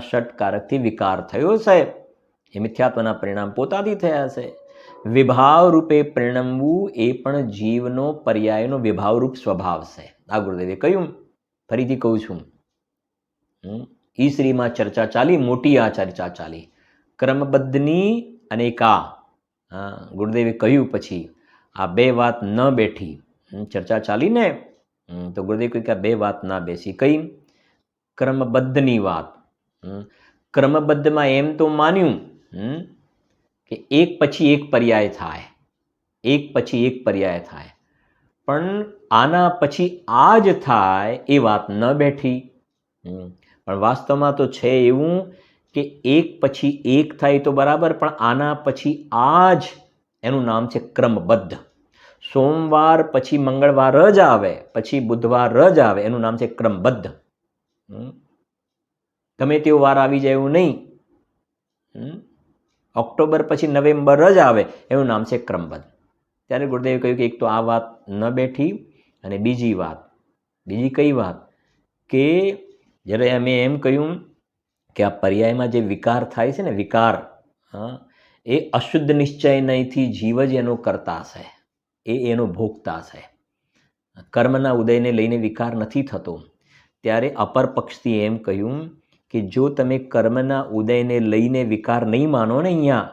S1: ષટકારકથી વિકાર થયો છે. એ મિથ્યાત્વના પરિણામ પોતાથી થયા છે. વિભાવ રૂપે પરિણમવું એ પણ જીવનો પર્યાયનો વિભાવરૂપ સ્વભાવ છે. આ ગુરુદેવે કહ્યું, ફરીથી કહું છું. ઈશ્રીમાં ચર્ચા ચાલી, મોટી આ ચર્ચા ચાલી, ક્રમબદ્ધની અને ગુરુદેવે કહ્યું પછી આ બે વાત ન બેઠી. ચર્ચા ચાલી ને તો ગુરુદેવ કહ્યું કે આ બે વાત ના બેસી. કઈ? ક્રમબદ્ધની વાત. ક્રમબદ્ધમાં એમ તો માન્યું કે એક પછી એક પર્યાય થાય, પણ આના પછી આ જ થાય એ વાત ન બેઠી. પણ વાસ્તવમાં તો છે એવું કે એક પછી એક થાય તો બરાબર, પણ આના પછી આ જ એનું નામ છે ક્રમબદ્ધ. સોમવાર પછી મંગળવાર જ આવે, પછી બુધવાર જ આવે, એનું નામ છે ક્રમબદ્ધ. ગમે તેવો વાર આવી જાય એવું નહીં. ઓક્ટોબર પછી નવેમ્બર જ આવે, એનું નામ છે ક્રમબદ્ધ. ત્યારે ગુરુદેવે કહ્યું કે એક તો આ વાત ન બેઠી, અને બીજી કઈ વાત કે જ્યારે અમે એમ કહ્યું કે આ પર્યાયમાં જે વિકાર થાય છે ને, વિકાર એ અશુદ્ધ નિશ્ચય નહીંથી જીવ જ એનો કરતા છે, એનો ભોગતા છે. કર્મના ઉદયને લઈને વિકાર નથી થતો. ત્યારે અપર પક્ષથી એમ કહ્યું કે જો તમે કર્મના ઉદયને લઈને વિકાર નહીં માનો ને અહીંયા,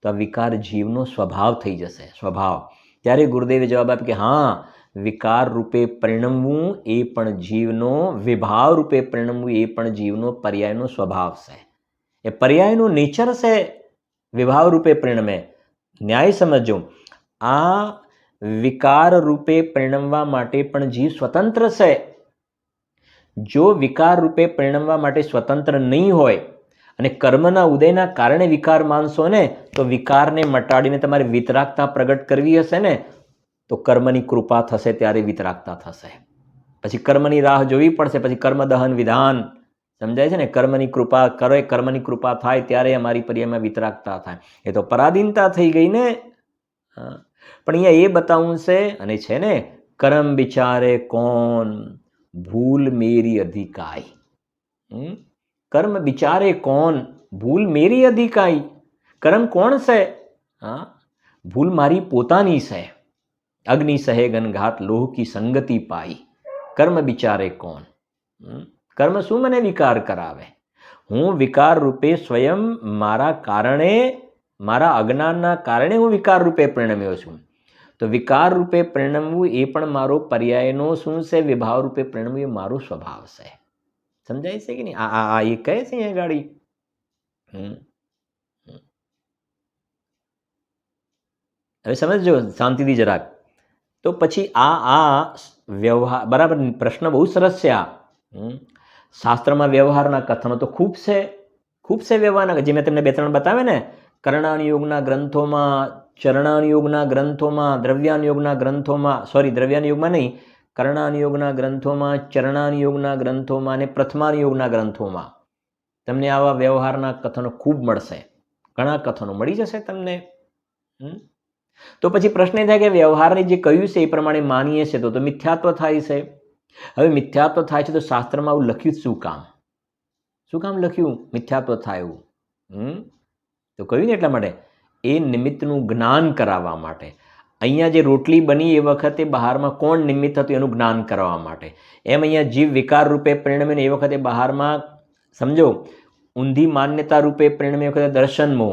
S1: તો આ વિકાર જીવનો સ્વભાવ થઈ જશે, સ્વભાવ. ત્યારે ગુરુદેવે જવાબ આપ્યો કે હા, વિકાર રૂપે પરિણમવું એ પણ જીવનો, વિભાવ રૂપે પરિણમવું એ પણ જીવનો પર્યાયનો સ્વભાવ છે. એ પર્યાયનો નેચર છે, વિભાવ રૂપે પરિણમે. ન્યાય સમજો, આ વિકાર રૂપે પરિણમવા માટે પણ જીવ સ્વતંત્ર છે. જો વિકાર રૂપે પરિણમવા માટે સ્વતંત્ર નહીં હોય અને કર્મના ઉદયના કારણે વિકાર માનશો ને, તો વિકારને મટાડીને તમારે વિતરાગતા પ્રગટ કરવી હશે ને, તો કર્મની કૃપા થશે, ત્યારે વિતરાગતા થશે. પછી કર્મની રાહ જોવી પડશે, પછી કર્મ દહન વિધાન સમજાય છે ને. કર્મની કૃપા થાય ત્યારે અમારી પર્યાયમાં વિતરાગતા થાય. એ તો પરાધીનતા થઈ ગઈ ને. પણ અહીંયા એ બતાવવું છે, અને છે ને, કર્મ વિચારે કોણ, ભૂલ મેરી અધિકાઈ. કર્મ વિચારે કોણ, ભૂલ મેરી અધિકાઈ. કર્મ કોણ છે? ભૂલ મારી પોતાની છે. અગ્નિ સહે ઘનઘાત લોહ કી સંગતિ પાઈ. કર્મ વિચારે કોણ. કર્મ શું મને વિકાર કરાવે? હું વિકાર રૂપે સ્વયં મારા કારણે, મારા અજ્ઞાનના કારણે હું વિકાર રૂપે પરિણમ્યો છું. તો વિકાર રૂપે પરિણમવું એ પણ મારો પર્યાયનો શું છે? વિભાવ રૂપે પરિણમવું એ મારો સ્વભાવ છે. સમજાય છે કે નહીં? આ એ કહે છે અહીંયા ગાડી. હવે સમજજો શાંતિથી જરાક. તો પછી આ વ્યવહાર, બરાબર, પ્રશ્ન બહુ સરસ છે. આ શાસ્ત્રમાં વ્યવહારના કથનો તો ખૂબ છે વ્યવહારના, જે મેં તમને બે ત્રણ બતાવે ને. કર્ણાનુયોગના ગ્રંથોમાં, ચરણાનુયોગના ગ્રંથોમાં, દ્રવ્યાનુયોગના ગ્રંથોમાં, દ્રવ્યાનુયોગમાં નહીં, કર્ણાનુયોગના ગ્રંથોમાં, ચરણાનુયોગના ગ્રંથોમાં અને પ્રથમાનુયોગના ગ્રંથોમાં તમને આવા વ્યવહારના કથનો ખૂબ મળશે. ઘણા કથનો મળી જશે તમને. તો પછી પ્રશ્ન એ થાય કે વ્યવહારને જે કહ્યું છે એ પ્રમાણે માનીએ છે તો મિથ્યાત્વ થાય છે. હવે મિથ્યાત્વ થાય છે તો શાસ્ત્રમાં આવું લખ્યું શું કામ? શું કામ લખ્યું મિથ્યાત્વ થાય એવું? તો કહ્યું ને એટલા માટે, એ નિમિત્તનું જ્ઞાન કરાવવા માટે. અહીંયા જે રોટલી બની એ વખતે બહારમાં કોણ નિમિત્ત હતું એનું જ્ઞાન કરવા માટે. એમ અહીંયા જીવ વિકાર રૂપે પરિણમે એ વખતે બહારમાં, સમજો, ઊંધી માન્યતા રૂપે પરિણમે વખતે દર્શનમો,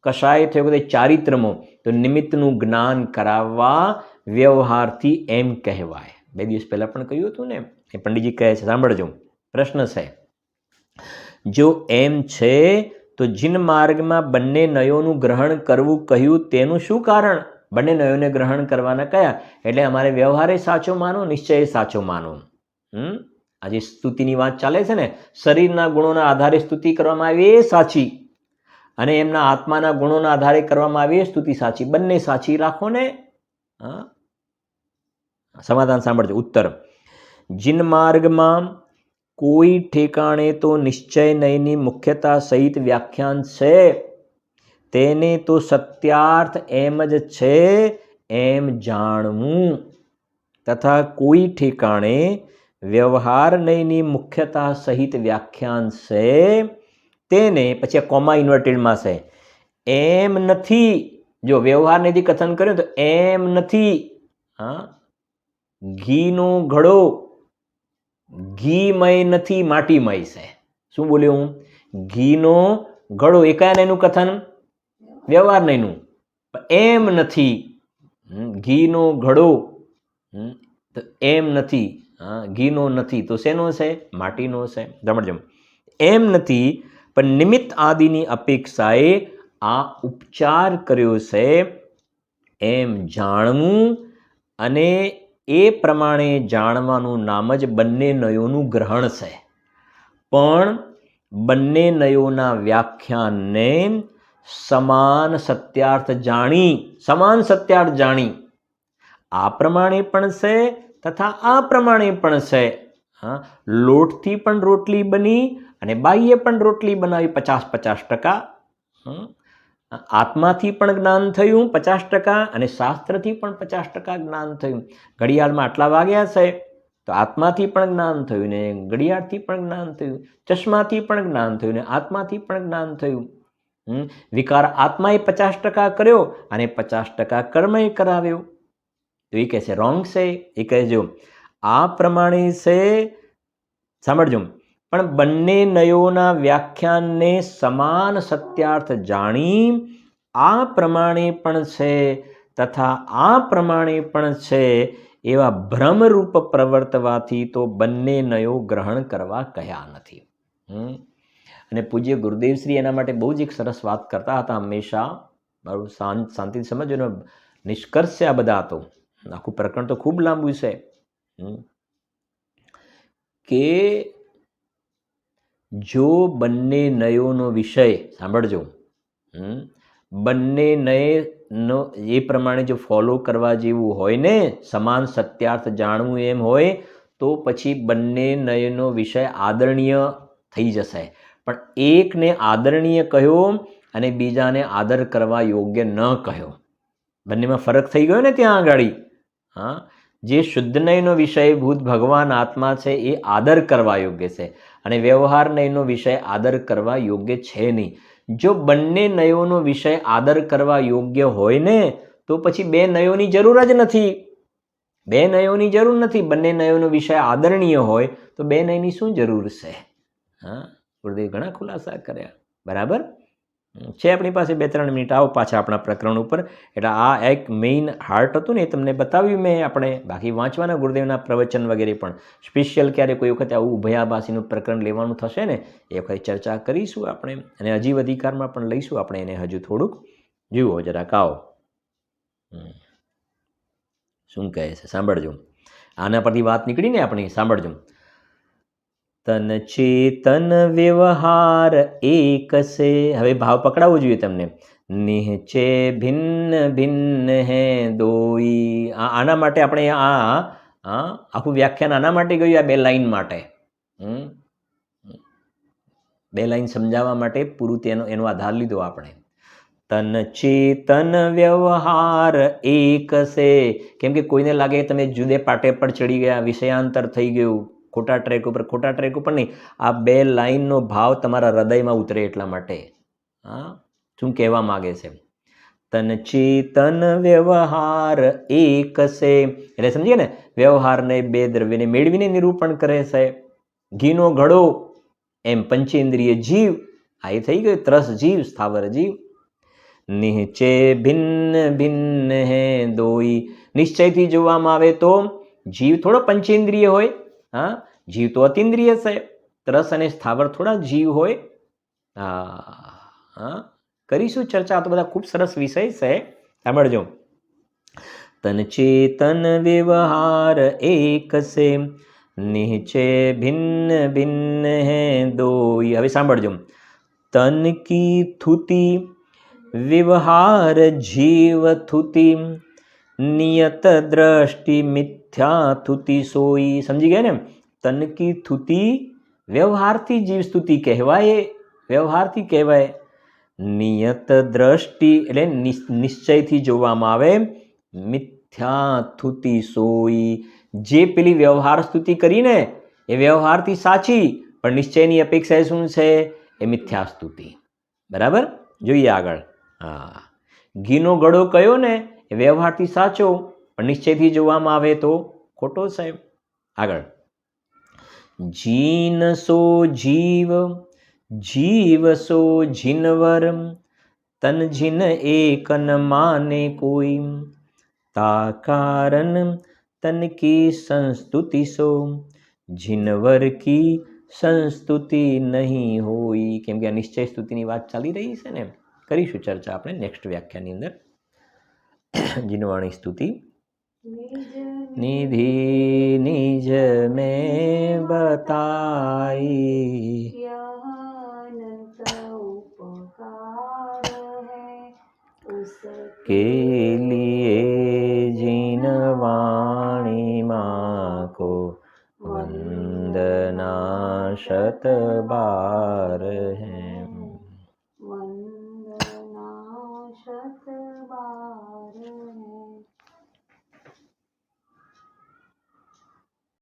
S1: કશાય થયો વખતે ચારિત્રમો. તો નિમિત્તનું જ્ઞાન કરાવવા વ્યવહારથી એમ કહેવાય. 2 દિવસ પહેલાં પણ કહ્યું હતું ને, એ પંડિતજી કહે છે, સાંભળજો. પ્રશ્ન છે, જો એમ છે તો જીન માર્ગમાં બંને નયોનું ગ્રહણ કરવું કહ્યું, તેનું શું કારણ? બંને નયોને ગ્રહણ કરવાના કયા? એટલે અમારે વ્યવહારે સાચો માનો, નિશ્ચય સાચો માનો. આજે સ્તુતિની વાત ચાલે છે ને, શરીરના ગુણોના આધારે સ્તુતિ કરવામાં આવી એ સાચી, અને એમના આત્માના ગુણોના આધારે કરવામાં આવી એ સ્તુતિ સાચી. બંને સાચી રાખો ને. સમાધાન સાંભળજો. ઉત્તર, જીન માર્ગમાં કોઈ ઠેકાણે તો નિશ્ચય નયની મુખ્યતા સહિત વ્યાખ્યાન છે, તેને તો સત્યાર્થ એમ જ છે એમ જાણવું, તથા કોઈ ઠેકાણે વ્યવહાર નયની મુખ્યતા સહિત વ્યાખ્યાન છે, તેને પછી આ કોમા ઇન્વર્ટેડમાં છે, એમ નથી. જો વ્યવહાર નયથી કથન કર્યું તો એમ નથી. હા, ઘીનો ઘડો ઘીમય નથી, માટીમય છે. શું બોલ્યો હું? ઘીનો ઘડો, એ કયા નયનું કથન? વ્યવહાર નયનું. એમ નથી. ઘીનો ઘડો તો એમ નથી. હા, ઘીનો નથી તો શેનો છે? માટીનો છે. સમજો, એમ નથી, પણ નિમિત્ત આદિની અપેક્ષાએ આ ઉપચાર કર્યો છે એમ જાણવું, અને એ પ્રમાણે જાણવાનું નામ જ બંને નયોનું ગ્રહણ છે. પણ બંને નયોના વ્યાખ્યાનને સમાન સત્યાર્થ જાણી, સમાન સત્યાર્થ જાણી આ પ્રમાણે પણ છે તથા આ પ્રમાણે પણ છે. હા, લોટથી પણ રોટલી બની અને બાઈએ પણ રોટલી બનાવી 50-50%. આત્માથી પણ જ્ઞાન થયું 50% અને શાસ્ત્રથી પણ 50% જ્ઞાન થયું. ઘડિયાળમાં આટલા વાગ્યા છે તો આત્માથી પણ જ્ઞાન થયું ને ઘડિયાળથી પણ જ્ઞાન થયું, ચશ્માથી પણ જ્ઞાન થયું ને આત્માથી પણ જ્ઞાન થયું. વિકાર આત્માએ 50% કર્યો અને 50% કર્મએ કરાવ્યો. તો એ કહે છે રોંગ છે. એ કહેજો આ પ્રમાણે છે. સાંભળજો, પણ બંને નયોના વ્યાખ્યાનને સમાન સત્યાર્થ જાણી આ પ્રમાણે પણ છે તથા આ પ્રમાણે પણ છે એવા ભ્રમરૂપ પ્રવર્તવાથી તો બંને નયો ગ્રહણ કરવા કહ્યા નથી. અને પૂજ્ય ગુરુદેવશ્રી એના માટે બહુ જ એક સરસ વાત કરતા હતા હંમેશા. મારું શાંતિથી સમજો, નિષ્કર્ષ છે આ બધા. તો આખું પ્રકરણ તો ખૂબ લાંબુ છે કે જો બંને નયોનો વિષય, સાંભળજો, બંને નયનો એ પ્રમાણે જો ફોલો કરવા જેવું હોય ને, સમાન સત્યાર્થ જાણવું એમ હોય તો પછી બંને નયનો વિષય આદરણીય થઈ જશે. પણ એકને આદરણીય કહ્યો અને બીજાને આદર કરવા યોગ્ય ન કહ્યો. બંનેમાં ફરક થઈ ગયો ને ત્યાં આગળ. હા, જે શુદ્ધ નયનો વિષયભૂત ભગવાન આત્મા છે એ આદર કરવા યોગ્ય છે અને વ્યવહાર નયનો વિષય આદર કરવા યોગ્ય છે નહીં. જો બંને નયોનો વિષય આદર કરવા યોગ્ય હોય ને તો પછી બે નયોની જરૂર જ નથી. બે નયોની જરૂર નથી. બંને નયોનો વિષય આદરણીય હોય તો બે નયની શું જરૂર છે? હા, ગુરુદેવ ઘણા ખુલાસા કર્યા. બરાબર છે. આપણી પાસે 2-3 મિનિટ. આવો પાછા આપણા પ્રકરણ ઉપર. એટલે આ એક મેઇન હાર્ટ હતું ને એ તમને બતાવ્યું મેં. આપણે બાકી વાંચવાના ગુરુદેવના પ્રવચન વગેરે પણ સ્પેશિયલ ક્યારે કોઈ વખતે આવું ઉભયાભાસીનું પ્રકરણ લેવાનું થશે ને એ વખતે ચર્ચા કરીશું આપણે. અને અજીવ અધિકારમાં પણ લઈશું આપણે એને હજુ થોડુંક. જુઓ જરાક આવો શું કહે છે, સાંભળજો. આના પરથી વાત નીકળી ને આપણી. સાંભળજો. તન ચેતન વ્યવહાર એક સે. હવે ભાવ પકડાવવો જોઈએ તમને. નિહચે ભિન્ન ભિન્ન હે દોઈ. આના માટે આપણે આખું વ્યાખ્યાન આના માટે ગયું, આ 2 લાઈન માટે. 2 લાઈન સમજાવવા માટે પૂરું એનો આધાર લીધો આપણે. તન ચેતન વ્યવહાર એક સે. કેમ કે કોઈને લાગે તમે જુદે પાટે પર ચડી ગયા, વિષયાંતર થઈ ગયું, ખોટા ટ્રેક ઉપર. ખોટા ટ્રેક ઉપર નહીં, આ 2 લાઈનનો ભાવ તમારા હૃદયમાં ઉતરે એટલા માટે. હા, શું કહેવા માગે છે? તન ચેતન વ્યવહાર એક સે. એટલે સમજીએ ને, વ્યવહારને 2 દ્રવ્યને મેળવીને નિરૂપણ કરે છે. ઘીનો ઘડો એમ પંચેન્દ્રિય જીવ. આ એ થઈ ગયો ત્રસ જીવ, સ્થાવર જીવ. નિશ્ચય ભિન્ન ભિન્ન હે દોઈ. નિશ્ચયથી જોવામાં આવે તો જીવ થોડો પંચેન્દ્રિય હોય. હા, જીવ તો અતિન્દ્રિય છે. ત્રસ અને સ્થાવર થોડા જીવ હોય. હા, કરીશું ચર્ચા. તો બધા ખૂબ સરસ વિષય છે. સાંભળજો. તન ચેતન વ્યવહાર એક સે. નિશ્ચય ભિન્ન ભિન્ન હે દોઈ. હવે સાંભળજો. તન કી થુતિ વ્યવહાર જીવ થુતિ નિયત દ્રષ્ટિ મિથ્યા થુતિ સોઈ. સમજી ગયા ને? તન કી થુતિ વ્યવહારથી જીવ સ્તુતિ કહેવાય. વ્યવહારથી કહેવાય. નિયત દ્રષ્ટિ એટલે નિશ્ચયથી જોવામાં આવે. મિથ્યા સ્તુતિ સોઈ, જે પેલી વ્યવહાર સ્તુતિ કરીને એ વ્યવહારથી સાચી, પણ નિશ્ચયની અપેક્ષા શું છે? એ મિથ્યા સ્તુતિ. બરાબર? જોઈએ આગળ. હા, ઘીનો ગળો કયો ને એ વ્યવહારથી સાચો, પણ નિશ્ચયથી જોવામાં આવે તો ખોટો સાહેબ. આગળ, જીન સો જીવ, જીવ સો જીનવર, તન જીન એક ન માને કોઈ, તા કારણ તન કી સંસ્તુતિ સો, જીનવર કી સંસ્તુતિ નહીં હોય. કેમ કે આ નિશ્ચય સ્તુતિની વાત ચાલી રહી છે ને, કરીશું ચર્ચા આપણે નેક્સ્ટ વ્યાખ્યાનની અંદર. જીનવાણી સ્તુતિ. નિધિ નિજ મેં बताई, के लिए जिनवाणी माँ को वंदना शत बार है.